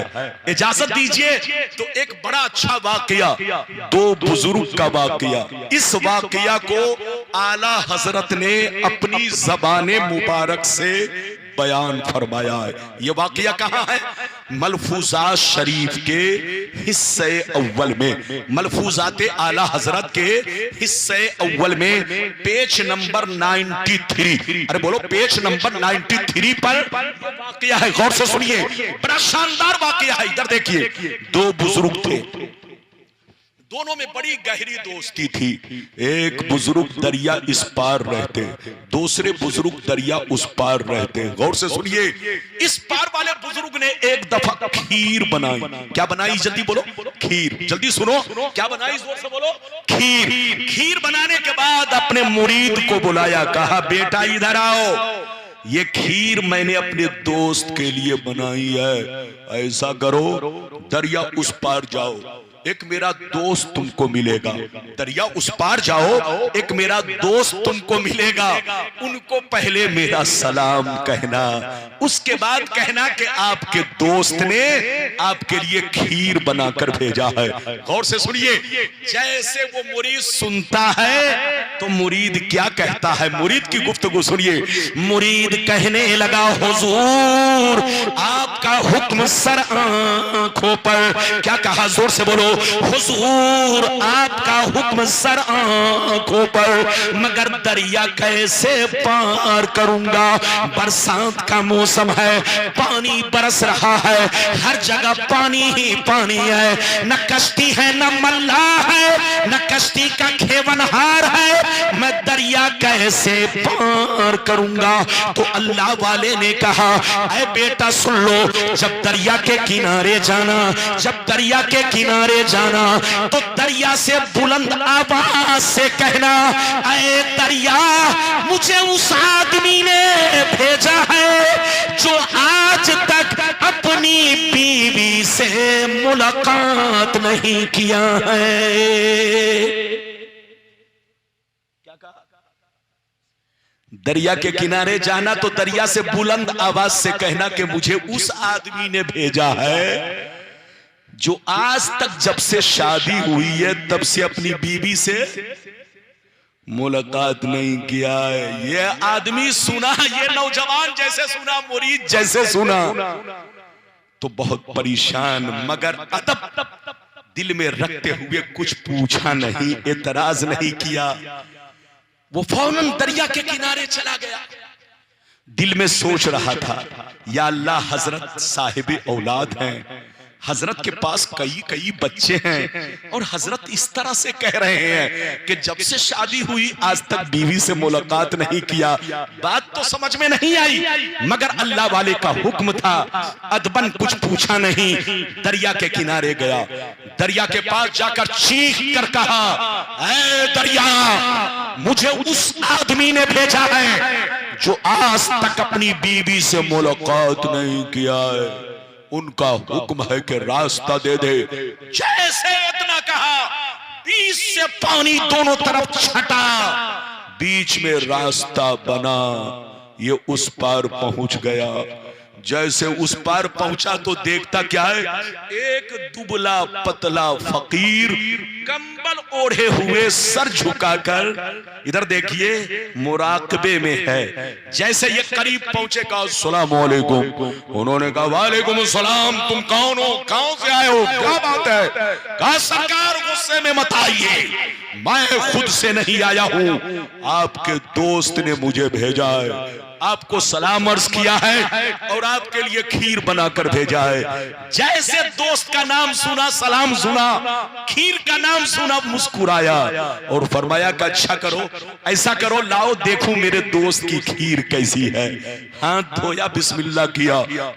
इजाजत दीजिए तो एक बड़ा अच्छा वाकया, 2 बुजुर्ग का वाकया। इस वाकया को आला हजरत ने अपनी ज़बाने मुबारक से बयान फरमाया है। यह वाकया कहां है? मलफूजात शरीफ के हिस्से अव्वल में, मलफूजात आला हजरत के हिस्से अव्वल में पेज नंबर 93। अरे बोलो, पेज नंबर 93 पर वाकया है। गौर से सुनिए, बड़ा शानदार वाकया है। इधर देखिए, 2 बुजुर्ग थे, दोनों में बड़ी गहरी दोस्ती थी। एक बुजुर्ग दरिया इस पार रहते, दूसरे बुजुर्ग दरिया उस पार रहते। गौर से सुनिए, इस पार वाले बुजुर्ग ने एक दफा खीर बनाई। क्या बनाई? जल्दी बोलो, खीर। जल्दी सुनो, क्या बनाई? जोर से बोलो, खीर। खीर बनाने के बाद अपने मुरीद को बुलाया, कहा बेटा इधर आओ, ये खीर मैंने अपने दोस्त के लिए बनाई है। ऐसा करो, दरिया उस पार जाओ, एक मेरा दोस्त तुमको मिलेगा। दरिया उस पार जाओ, एक मेरा दोस्त तुमको मिलेगा, उनको पहले मेरा सलाम कहना, उसके बाद कहना कि आपके दोस्त ने आपके लिए खीर बनाकर भेजा है। गौर से सुनिए, जैसे वो मुरीद सुनता है तो मुरीद क्या कहता है? मुरीद की गुफ्तगू सुनिए। मुरीद कहने लगा, हुजूर आपका हुक्म सर आंखों पर। क्या कहा? जोर से बोलो, हुजूर आपका हुक्म सर आंखों पर, मगर दरिया कैसे पार करूंगा? बरसात का मौसम है, पानी बरस रहा है, हर जगह पानी ही पानी है, न कश्ती है न मल्ला है, न कश्ती का खेवनहार है, मैं दरिया कैसे पार करूंगा? तो अल्लाह वाले ने कहा, ऐ बेटा सुन लो, जब दरिया के किनारे जाना, जब दरिया के किनारे जाना तो दरिया से बुलंद आवाज से कहना, ऐ दरिया मुझे उस आदमी ने भेजा है जो आज तक अपनी बीवी से मुलाकात नहीं किया है। क्या कहा? दरिया के किनारे जाना तो दरिया से बुलंद आवाज से कहना कि मुझे उस आदमी ने भेजा है जो आज तक जब से शादी हुई है तब से अपनी बीवी से मुलाकात नहीं किया है। ये आदमी सुना, ये नौजवान जैसे सुना, मुरीद जैसे सुना तो बहुत परेशान, मगर अदब दिल में रखते हुए कुछ पूछा नहीं, एतराज नहीं किया। वो फौरन दरिया के किनारे चला गया। दिल में सोच रहा था, या अल्लाह हजरत साहिब औलाद हैं, हजरत के पास कई कई बच्चे हैं, और हजरत इस तरह से कह रहे हैं कि जब से शादी हुई आज तक बीवी से मुलाकात नहीं किया। बात तो समझ में नहीं आई, मगर अल्लाह वाले का हुक्म था, अदबन कुछ पूछा नहीं, दरिया के किनारे गया, दरिया के पास जाकर चीख कर कहा, ऐ दरिया, मुझे उस आदमी ने भेजा है जो आज तक अपनी बीवी से मुलाकात नहीं किया है, उनका हुक्म है कि रास्ता दे दे। जैसे इतना कहा, बीच से पानी दोनों तरफ छटा, बीच में रास्ता बना, ये उस पार पहुंच गया। जैसे उस पार पहुंचा तो देखता क्या है, एक दुबला पतला फकीर कंबल ओढ़े हुए सर झुकाकर, इधर देखिए, मुराकबे में है। जैसे ये करीब पहुंचे, कहा अस्सलाम वालेकुम। उन्होंने कहा वालेकुम सलाम, तुम कौन हो, कहां से आए हो, क्या बात है? कहा सरकार गुस्से में मत आइए, मैं खुद से नहीं आया हूं, आपके दोस्त ने मुझे भेजा है, आपको सलाम अर्ज किया है और आपके लिए खीर बनाकर भेजा है। जैसे दोस्त का नाम सुना, सलाम सुना, खीर का नाम सुना, मुस्कुराया और फरमाया कि अच्छा करो, ऐसा करो, लाओ देखूं मेरे दोस्त की खीर कैसी है। हाथ धोया, बिस्मिल्लाह किया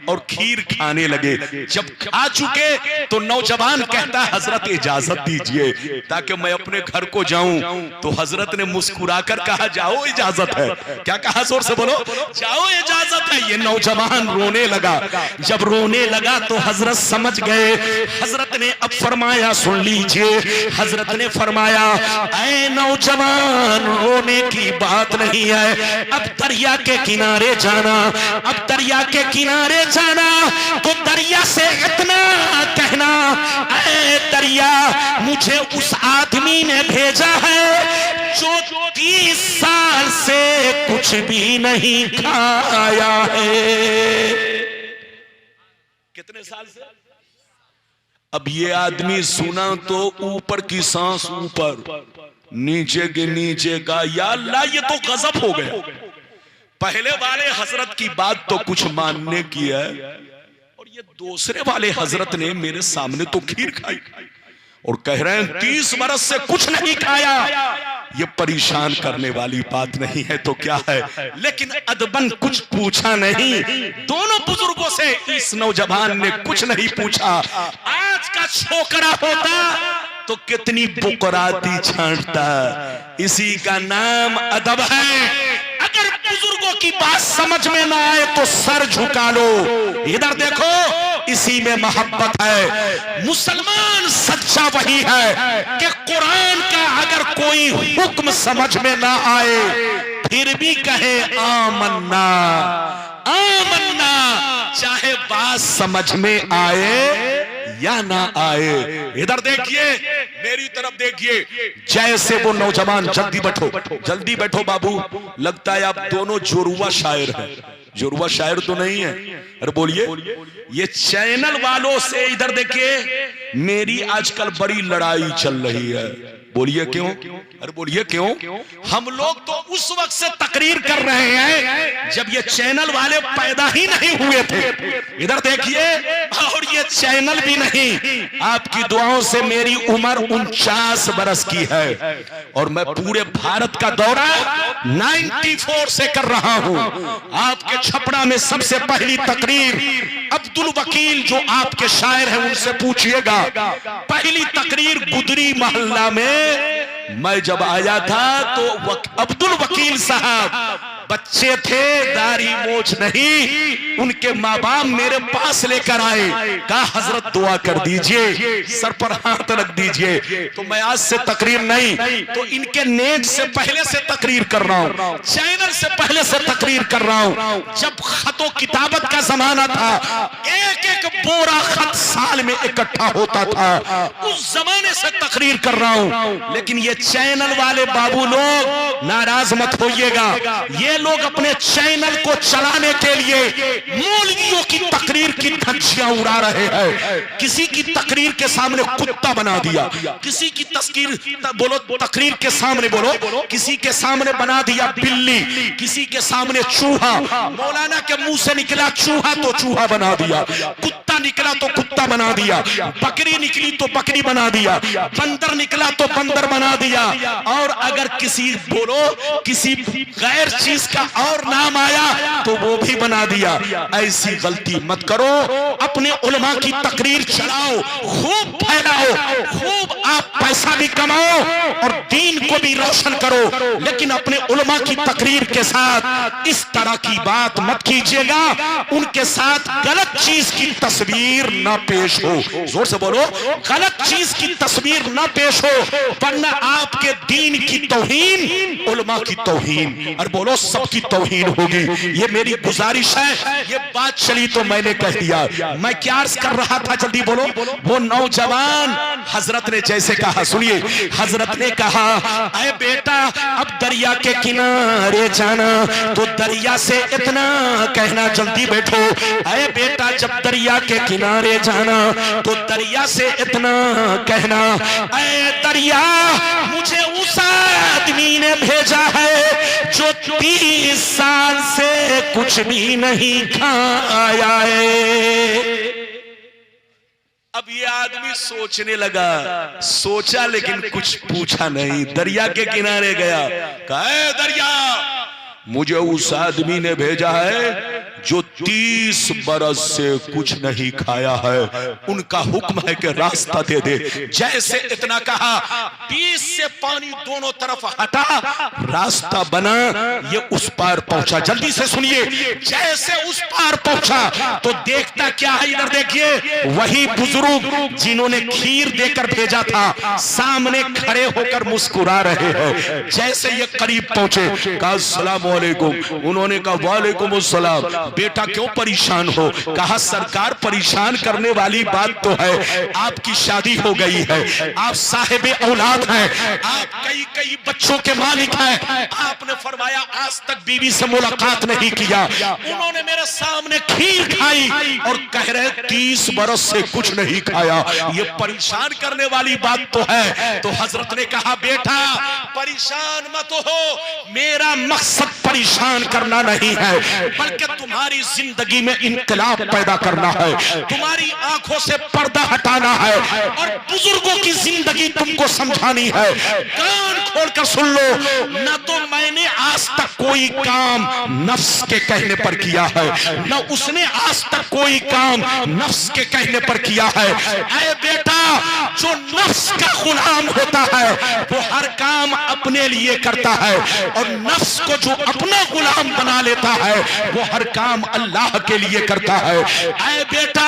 और खीर खाने लगे। जब खा चुके तो नौजवान कहता, हजरत इजाजत दीजिए ताकि मैं अपने घर को जाऊं। तो हजरत ने मुस्कुराकर कहा, जाओ इजाजत है। क्या कहा, जोर से बोलो, जाओ इजाजत है। ये नौजवान रोने लगा। जब रोने लगा तो हजरत समझ गए। हजरत ने अब फरमाया, सुन लीजिए, हजरत ने फरमाया, ऐ नौजवान, रोने की बात नहीं है, अब दरिया के किनारे जाना, अब दरिया के किनारे जाना तो दरिया से इतना कहना, ऐ दरिया, मुझे उस आदमी ने भेजा है जो 30 साल से कुछ भी नहीं खाया है। कितने साल से? अब ये आदमी सुना तो ऊपर की सांस ऊपर, नीचे के नीचे का, या अल्लाह, ये तो गजब हो गया। पहले वाले हजरत की बात तो कुछ मानने की है, और ये दूसरे वाले हजरत ने मेरे सामने तो खीर खाई और कह रहे हैं 30 बरस से कुछ नहीं खाया। ये परेशान करने वाली बात नहीं है तो क्या है, लेकिन अदबन कुछ पूछा नहीं। दोनों बुजुर्गों से इस नौजवान ने कुछ नहीं पूछा। आज का छोकरा होता तो कितनी बुकराती छांटता। इसी का नाम अदब है। अगर बुजुर्गों की बात समझ में ना आए तो सर झुका लो। इधर देखो, इसी में मोहब्बत है। मुसलमान सच्चा वही है कि कुरान का अगर कोई हुक्म समझ में ना आए फिर भी कहे आमन्ना आमन्ना, चाहे बात समझ में आए या ना आए। इधर देखिए, मेरी तरफ देखिए। जैसे वो नौजवान, जल्दी बैठो, जल्दी बैठो बाबू, लगता है आप दोनों जोरुआ शायर हैं। जोरुआ शायर तो नहीं है। अरे बोलिए, ये चैनल वालों से इधर देखिए, मेरी आजकल बड़ी लड़ाई चल रही है। बोलिए क्यों? अरे बोलिए क्यों? हम लोग तो उस वक्त से तकरीर कर रहे हैं जब ये चैनल वाले पैदा ही नहीं हुए थे। इधर देखिए, और ये चैनल भी नहीं। आपकी दुआओं से मेरी उम्र 49 बरस की है और मैं पूरे भारत का दौरा 94 से कर रहा हूं। आपके छपरा में सबसे पहली तकरीर अब्दुल वकील, जो आपके शायर हैं, उनसे पूछिएगा। पहली तकरीर गुदरी मोहल्ला में मैं जब आया था तो अब्दुल वकील साहब बच्चे थे, दाढ़ी मोछ नहीं, उनके माँ बाप मेरे पास लेकर आए, कहा हजरत दुआ कर दीजिए, सर पर हाथ रख दीजिए। तो मैं आज से तकरीर नहीं तो इनके नेट से पहले से तकरीर कर रहा हूँ, चैनल से पहले से तकरीर कर रहा हूँ। जब खतो किताबत का जमाना था, एक एक बोरा खत साल में इकट्ठा होता था, उस जमाने से तकरीर कर रहा हूँ। लेकिन ये चैनल वाले बाबू लोग नाराज मत होइएगा, ये लोग अपने चैनल को चलाने के लिए मौलवियों की तकरीर की धज्जियां उड़ा रहे हैं। किसी की तकरीर के सामने कुत्ता बना दिया, किसी की तकरीर के सामने बोलो, किसी के सामने बना दिया बिल्ली, किसी के सामने चूहा। मौलाना के मुंह से निकला चूहा तो चूहा बना दिया, कुत्ता निकला तो कुत्ता बना दिया, बकरी निकली तो बकरी बना दिया, बंदर निकला तो बंदर बना दिया। और अगर किसी गैर चीज का और नाम आया तो वो भी बना दिया। ऐसी गलती मत करो। अपने उलमा की तकरीर चलाओ, खूब फैलाओ, खूब आप पैसा भी कमाओ और दीन को भी रोशन करो, लेकिन अपने उलमा की तकरीर के साथ इस तरह की बात मत कीजिएगा। उनके साथ गलत चीज की तस्वीर ना पेश हो। जोर से बोलो, गलत चीज की तस्वीर ना पेश हो, वरना आपके दीन की तौहीन, उलमा की तौहीन, और बोलो सबकी तौहीन होगी। ये मेरी गुजारिश है। ये बात चली तो मैंने कह दिया। मैं क्या अर्ज कर रहा था, जल्दी बोलो। वो नौजवान हजरत ने जैसे कहा, सुनिए, हजरत ने कहा, अरे बेटा अब दरिया के किनारे जाना तो दरिया से इतना कहना, जल्दी बैठो। अरे बेटा जब दरिया के किनारे जाना तो दरिया से इतना कहना, अरे दरिया मुझे उस आदमी ने भेजा है जो 30 साल से कुछ भी नहीं खाया है। अब ये आदमी सोचने लगा, सोचा लेकिन कुछ पूछा नहीं। दरिया के किनारे गया, कहा दरिया मुझे उस आदमी ने भेजा है जो 30 बरस से कुछ नहीं खाया है, उनका हुक्म है कि रास्ता दे दे। जैसे इतना कहा, 20 से पानी दोनों तरफ हटा, रास्ता बना, ये उस पार पहुंचा। जल्दी से सुनिए, जैसे उस पार पहुंचा तो देखता क्या है, इधर देखिए, वही बुजुर्ग जिन्होंने खीर देकर भेजा था सामने खड़े होकर मुस्कुरा रहे हैं। जैसे ये करीब पहुंचे, कहा अस्सलाम वालेकुम। उन्होंने कहा वालेकुम अस्सलाम। बेटा क्यों परेशान हो? कहा सरकार परेशान करने वाली बात तो है, आपकी शादी हो गई है, आप साहिबे औलाद हैं, आप कई बच्चों के मालिक हैं। आपने फरमाया आज तक बीवी से मुलाकात नहीं किया। उन्होंने मेरे सामने खीर खाई और कह रहे 30 बरस से कुछ नहीं खाया। ये परेशान करने वाली बात तो है। तो हजरत ने कहा बेटा परेशान मत हो, मेरा मकसद परेशान करना नहीं है, बल्कि तुम्हारी जिंदगी में इनकलाब पैदा करना है, तुम्हारी आंखों से पर्दा हटाना है और बुजुर्गों की जिंदगी तुमको समझानी है। कान खोलकर सुन लो, न तो मैंने आज तक कोई काम नफ्स के कहने पर किया है, न उसने आज तक कोई काम नफ्स के कहने पर किया है। ऐ बेटा, जो नफ्स का गुलाम होता है वो हर काम अपने लिए करता है, और नफ्स को जो अपना गुलाम बना लेता है वो हर काम अल्लाह के लिए करता है। ऐ बेटा,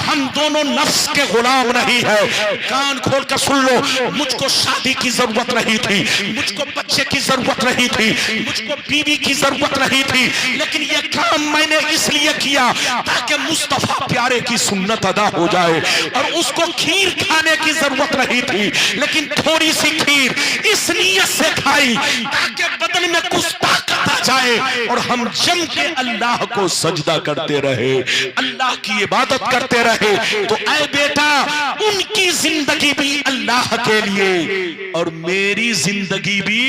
हम दोनों नफ्स के गुलाम नहीं है। कान खोल कर सुन लो, मुझको शादी की जरूरत नहीं थी, मुझको बच्चे की जरूरत नहीं थी, मुझको बीवी की जरूरत नहीं थी, लेकिन यह काम मैंने इसलिए किया ताकि मुस्तफा प्यारे की सुन्नत अदा हो जाए। और उसको खीर खाने की जरूरत नहीं थी, लेकिन थोड़ी सी खीर इस नियत से खाई ताकि बदन में कुछ ताकत आ जाए और हम जम के अल्लाह को सजदा करते रहे, अल्लाह की इबादत करते रहे। तो ऐ बेटा, उनकी जिंदगी भी अल्लाह के लिए और मेरी जिंदगी भी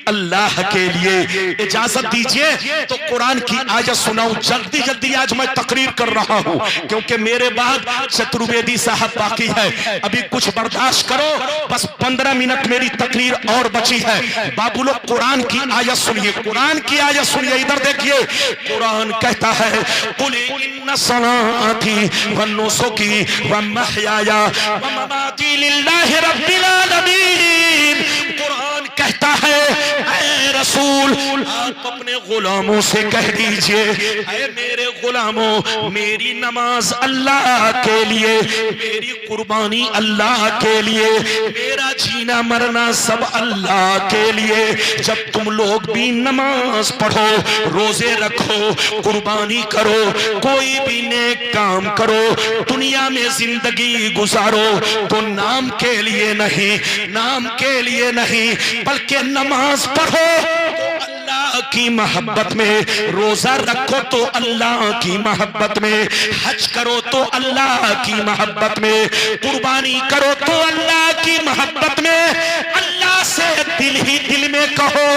अल्लाह के लिए। इजाजत दीजिए तो कुरान की आयत सुनाऊं। जल्दी जल्दी आज मैं तकरीर कर रहा हूं क्योंकि मेरे बाद चतुर्वेदी साहब बाकी है। अभी कुछ बर्दाश्त करो, बस 15 मिनट मेरी तकरीर और बची है। बाबू लोग कुरान की आयत सुनिए, कुरान की आयत सुनिए। इधर देखिए, कुरान कहता है कुल इन्ना सलाती व नुसुकी व महयाया व ममाती लिल्लाहि रब्बिल आलमीन। कुरान कहता है ऐ रसूल, आप अपने गुलामों से कह दीजिए, ऐ मेरे गुलामों, मेरी नमाज अल्लाह के लिए, मेरी कुर्बानी अल्लाह के लिए, मेरा जीना मरना सब अल्लाह के लिए। जब तुम लोग भी नमाज पढ़ो, रोजे रखो, कुर्बानी करो, कोई भी नेक काम करो, दुनिया में जिंदगी गुजारो, तो नाम के लिए नहीं, नाम के लिए नहीं, बल्कि नमाज पढ़ो तो अल्लाह की मोहब्बत में, रोजा रखो तो अल्लाह की मोहब्बत में, हज करो तो अल्लाह की मोहब्बत में, कुर्बानी करो तो अल्लाह की मोहब्बत में, अल्लाह से दिल ही दिल में कहो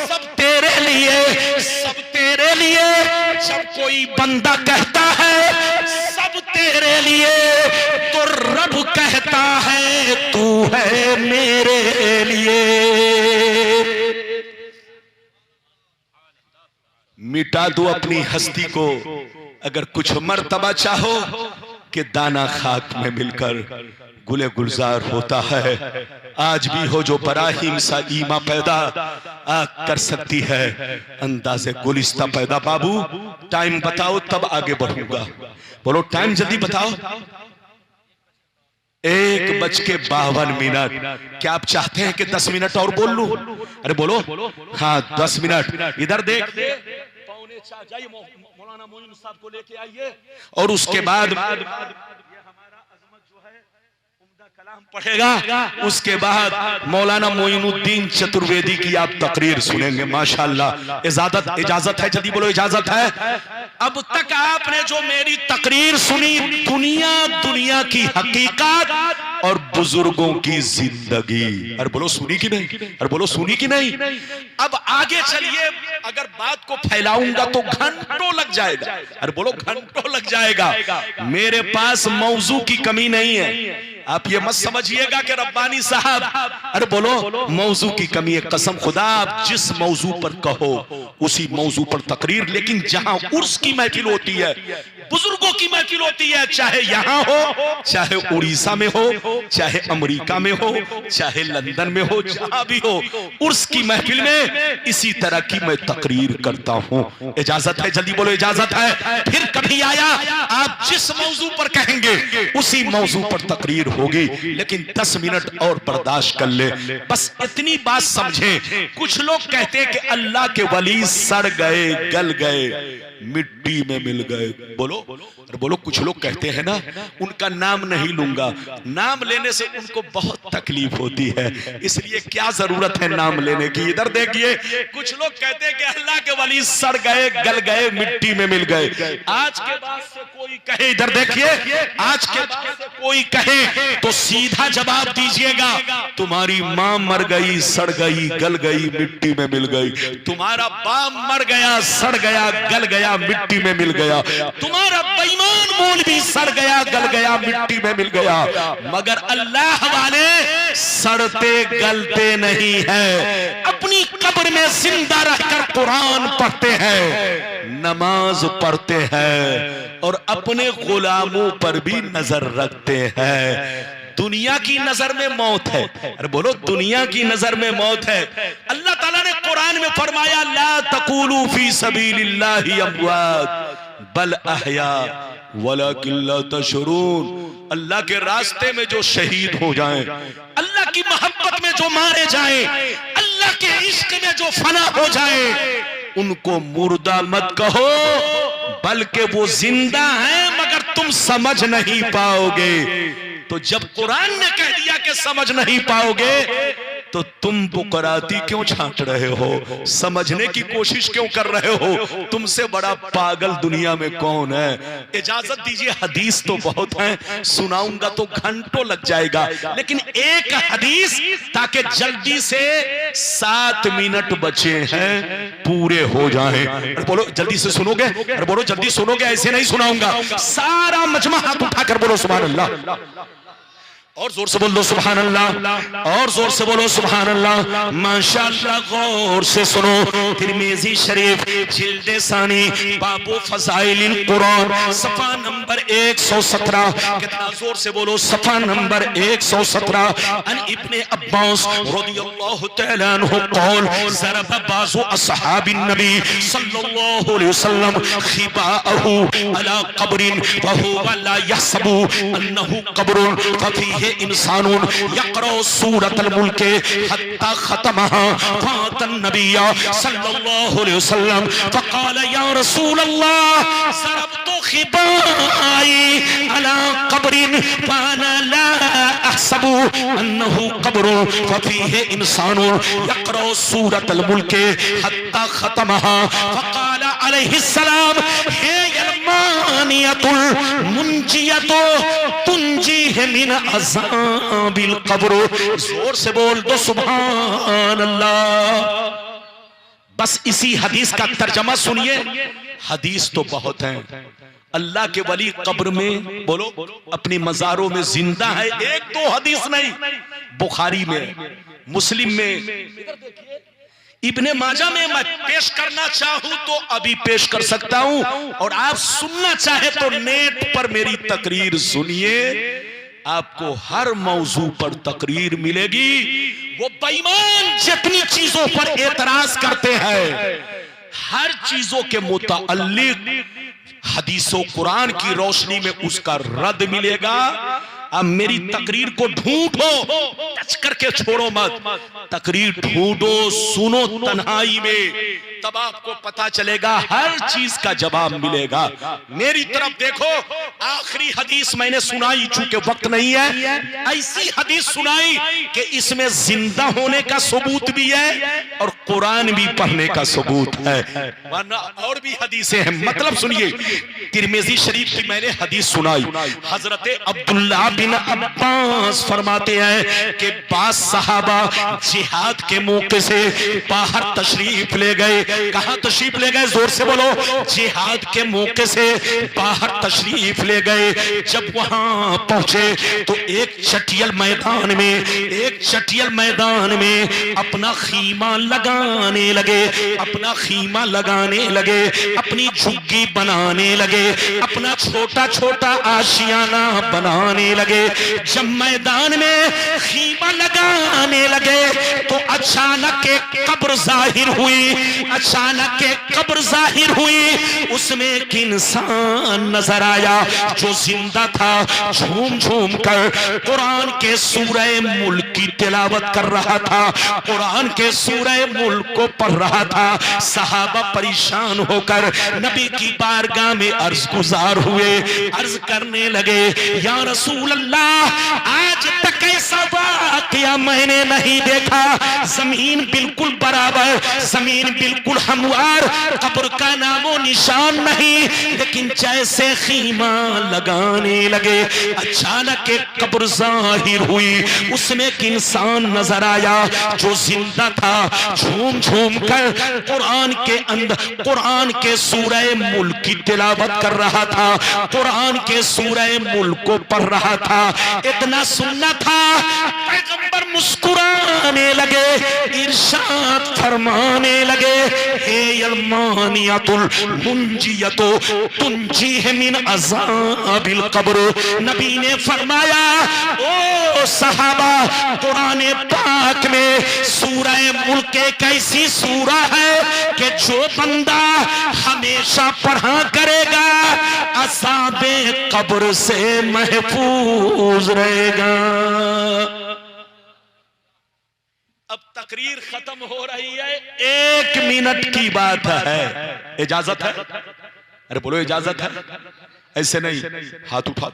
सब तेरे लिए, सब तेरे लिए। जब कोई बंदा कहता है सब तेरे लिए, तो रब कहता है तू है मेरे लिए। मिटा दो अपनी हस्ती को अगर कुछ मर्तबा चाहो कि दाना खाक में मिलकर गुले गुलजार होता है। आज भी हो जो बराहीम सा ईमा पैदा कर सकती है अंदाज़े गुलिस्ता पैदा। बाबू टाइम बताओ तब आगे बढ़ूंगा। बोलो टाइम जल्दी बताओ। 1:52। क्या आप चाहते हैं कि 10 मिनट और बोल लूं? अरे बोलो। हाँ 10 मिनट। इधर देख, पौने 4 जाइए, मौलाना मोइन साहब को लेके आइए और उसके बाद कलाम पढ़ेगा। उसके बाद मौलाना मोइनुद्दीन चतुर्वेदी की आप तकरीर सुनेंगे। माशाअल्लाह। इजाजत है? जल्दी बोलो इजाजत है। अब तक आपने जो मेरी तकरीर सुनी, दुनिया की हकीकत और बुजुर्गों की जिंदगी। अरे बोलो सुनी कि नहीं? अरे बोलो सुनी कि नहीं? अब आगे चलिए, अगर बात को फैलाऊंगा तो घंटों लग जाएगा। अरे बोलो घंटों लग जाएगा। मेरे पास मौजू की कमी नहीं है। आप ये मत समझिएगा कि रब्बानी साहब, अरे बोलो मौजू की कमी है। कसम खुदा, आप जिस मौजू पर कहो उसी मौजू पर तकरीर। लेकिन जहां उर्स की महफिल होती है, बुजुर्गों की महफिल होती है, चाहे यहां हो, चाहे उड़ीसा में हो, चाहे अमेरिका में हो, चाहे लंदन में हो, जहां भी हो, उर्स की महफिल में इसी तरह की मैं तकरीर करता हूं। इजाजत है? जल्दी बोलो इजाजत है। फिर कभी आया आप जिस मौजू पर कहेंगे उसी मौजू पर तकरीर होगी। लेकिन 10 मिनट और बर्दाश्त कर ले। बस इतनी बात समझे। कुछ लोग कहते हैं कि अल्लाह के वली सड़ गए, गल गए, मिट्टी में मिल गए। बोलो अरे बोलो। कुछ लोग कहते हैं ना, उनका नाम नहीं लूंगा, नाम लेने से उनको बहुत तकलीफ होती है, इसलिए क्या जरूरत है नाम लेने की। इधर देखिए, कुछ लोग कहते हैं कि अल्लाह के वली सड़ गए, गल गए, मिट्टी में मिल गए। आज के बाद से कोई कहे, इधर देखिए, आज के बाद से कोई कहे तो सीधा जवाब दीजिएगा, तुम्हारी मां मर गई, सड़ गई, गल गई, मिट्टी में मिल गई। तुम्हारा बाप मर गया, सड़ गया, गल गया, मिट्टी में मिल गया। तुम्हारा बेईमान मौलवी सड़ गया, गल गया, मिट्टी में मिल गया। मगर अल्लाह वाले सड़ते गलते नहीं है। अपनी कब्र में जिंदा रहकर कुरान पढ़ते हैं, नमाज पढ़ते हैं और अपने गुलामों पर भी नजर रखते हैं। दुनिया की नजर में मौत है। अरे बोलो दुनिया की नजर में मौत है। अल्लाह ताला ने कुरान में फरमाया, ला तकूलू फी सबीलिल्लाहि अमवात बल अहया वलाकिन ला तशऊरून। अल्लाह के रास्ते में जो शहीद हो जाएं, अल्लाह की मोहब्बत में जो मारे जाएं, अल्लाह के इश्क में जो फना हो जाएं, उनको मुर्दा मत कहो, बल्कि वो जिंदा हैं मगर तुम समझ नहीं पाओगे। तो जब कुरान ने कह दिया कि समझ नहीं पाओगे, तो तुम बुकराती क्यों छांट रहे हो? समझने की कोशिश क्यों कर रहे हो? तुमसे बड़ा पागल दुनिया में कौन है? इजाजत दीजिए, हदीस तो बहुत है, सुनाऊंगा तो घंटों लग जाएगा, लेकिन एक हदीस ताकि जल्दी से 7 मिनट बचे हैं पूरे हो जाएं। अरे बोलो जल्दी से सुनोगे? अरे बोलो जल्दी सुनोगे, ऐसे नहीं सुनाऊंगा। सारा मजमा हाथ उठाकर बोलो सुभान अल्लाह, और जोर से बोल दो सुभान अल्लाह, और जोर से बोलो सुभान अल्लाह। माशाअल्लाह, गौर से सुनो। तिरमिज़ी शरीफ जिल्द सानी बाबू फज़ाइलिल कुरान सफ़ा नंबर 117। कितना जोर से बोलो, सफ़ा नंबर 117। अन इब्ने अब्बास रज़ियल्लाहु तआला अन्हु क़ाल ज़रब बाज़ु अस्हाबिन नबी सल्लल्लाहु अलैहि वसल्लम खिबाअहु अला क़ब्रिन व हुवा ला यहसबु अन्नहु क़ब्रुन फ़फ़ीहि इंसानुन यक़रा सूरतल मुल्क हत्ता ख़तमहा फ़ातन नबिया सल्लल्लाहु अलैहि वसल्लम फ़क़ाल या रसूल अल्लाह ज़रबतु खिबाई अला क़ब्रिन फ़अना ला तहसबू अन्नहु क़ब्रुन फफ़ीहि इंसानुन यक़रअु सूरतल मुल्क हत्ता ख़तमहा फ़क़ाल अलैहिस्सलाम हे यलमानियतुल मुंजियतु तुंजीहि मिन अज़ाबिल क़ब्र। जोर से बोल दो सुभान अल्लाह। बस इसी हदीस का तर्जमा सुनिए। हदीस तो बहुत हैं। अल्लाह के वली कब्र में बोलो अपनी मज़ारों में जिंदा है, एक दो हदीस नहीं। बुखारी में, मुस्लिम में, इब्ने माजा में मैं पेश करना चाहूं तो अभी पेश कर सकता हूं, और आप सुनना चाहे तो नेट पर मेरी तकरीर सुनिए। आपको हर मौजू पर तकरीर मिलेगी। वो बेईमान जितनी चीजों पर एतराज करते हैं, हर चीजों के मुताल्लिक हदीसों कुरान की रोशनी में उसका रद्द मिलेगा। अब मेरी तकरीर को ढूंढो, टच करके छोड़ो मत, तकरीर ढूंढो, सुनो तन्हाई में, तब आपको पता चलेगा, हर चीज का जवाब मिलेगा। मेरी तरफ देखो, आखिरी हदीस मैंने सुनाई, चूंकि वक्त नहीं है, ऐसी हदीस सुनाई कि इसमें जिंदा होने का सबूत भी है और कुरान भी पढ़ने का सबूत है, वरना और भी हदीसें हैं। मतलब सुनिए, तिरमिज़ी शरीफ की मैंने हदीस सुनाई। हजरत अब्दुल्लाह बिन अब्बास फरमाते हैं कि 5 सहाबा जिहाद के मौके से बाहर तशरीफ ले गए। कहां तशरीफ ले गए? जोर से बोलो। जिहाद के मौके से बाहर तशरीफ ले गए। जब वहां पहुंचे तो एक चटियल मैदान में अपना खीमा लगाने लगे, अपनी झुग्गी बनाने लगे, अपना छोटा छोटा आशियाना बनाने लगे। जब मैदान में खीमा लगाने लगे तो अचानक एक कब्र जाहिर हुई। उसमें एक इंसान नजर आया जो जिंदा था, झूम झूम कर कुरान के सूरह मुल्क की तिलावत कर रहा था, कुरान के सूरह मुल्क को पढ़ रहा था। सहाबा परेशान होकर नबी की बारगाह में अर्ज गुजार हुए, अर्ज करने लगे, या रसूल अल्लाह, आज तक ऐसा वाक़या मैंने नहीं देखा। जमीन बिल्कुल बराबर, जमीन बिल्कुल हमवार, कब्र का नामो निशान नहीं, लेकिन जैसे खीमा लगाने लगे अचानक एक कब्र जाहिर हुई। उसमें एक इंसान नजर आया जो जिंदा था, झूम झूम कर कुरान के सूरह मुल्क की तिलावत कर रहा था, कुरान के सूरह मुल्क को पढ़ रहा था। इतना सुनना था, पैगंबर मुस्कुराने लगे, इरशाद फरमाने लगे, हे यलमानियतुल मुंजियतु तुंजीहि मिन अज़ाबिल क़ब्र। नबी ने फरमाया, ओ सहाबा, कुरान पाक में सूरह मुल्क एक ऐसी सूरा है कि जो बंदा हमेशा पढ़ा करेगा अज़ाबे कब्र से महफूज रहेगा। अब तकरीर खत्म हो रही है, 1 मिनट की बात है। इजाजत है? अरे बोलो इजाजत है? ऐसे नहीं, हाथ उठा।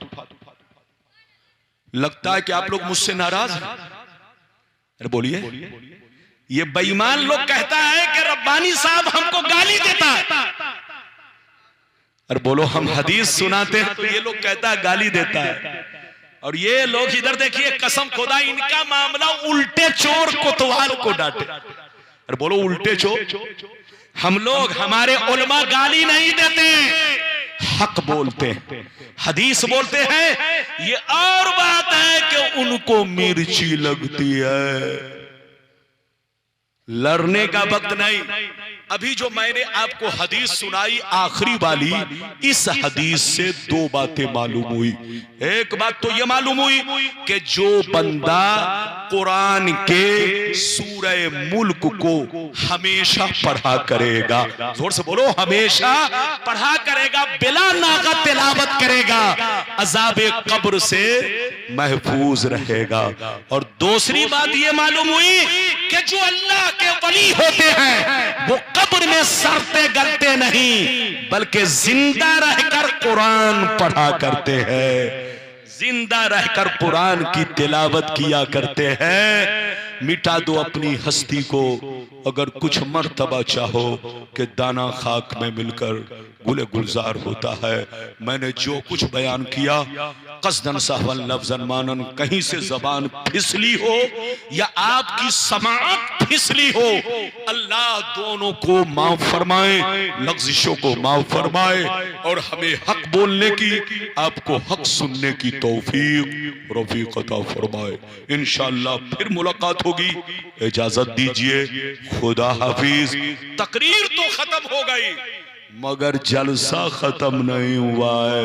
लगता है कि आप लोग मुझसे नाराज हैं। अरे बोलिए। ये बेईमान लोग कहता है कि रब्बानी साहब हमको गाली देता है। अरे बोलो, हम हदीस सुनाते हैं तो ये लोग कहता है गाली देता है। और ये लोग इधर देखिए, कसम खुदा, इनका मामला उल्टे चोर कोतवाल को डांटे। अरे बोलो उल्टे चोर। हम लोग, हमारे उलमा गाली नहीं देते, हक बोलते हैं, हदीस बोलते हैं। ये और बात है कि उनको मिर्ची लगती है। लड़ने का वक्त नहीं। अभी जो मैंने आपको हदीस सुनाई आखिरी वाली, इस हदीस से 2 बातें मालूम हुई। एक बात तो यह मालूम हुई कि जो बंदा कुरान के सूरह मुल्क को हमेशा पढ़ा करेगा, जोर से बोलो, हमेशा पढ़ा करेगा, बिला नागा तिलावत करेगा, अज़ाबे कब्र से महफूज रहेगा। और दूसरी बात यह मालूम हुई कि जो अल्लाह के वली होते हैं वो कब्र में सड़ते गलते नहीं, बल्कि जिंदा रहकर कुरान पढ़ा करते हैं। जिंदा रहकर कुरान की तिलावत किया करते हैं। मिटा दो अपनी हस्ती को, अगर कुछ मर्तबा चाहो कि दाना खाक में मिलकर गुले गुलजार होता है। मैंने जो कुछ बयान किया कसदन सहवन लफ्जन मानन, कहीं से जबान फिसली हो या आपकी समाअत फिसली हो, अल्लाह दोनों को माफ फरमाए, लफ्जिशों को माफ फरमाए और हमें हक बोलने की, आपको हक सुनने की तौफीक रफीक अता फरमाए। इंशाअल्लाह फिर मुलाकात होगी। इजाजत दीजिए, खुदा हाफिज। तकरीर तो खत्म हो गई मगर जलसा खत्म नहीं हुआ है।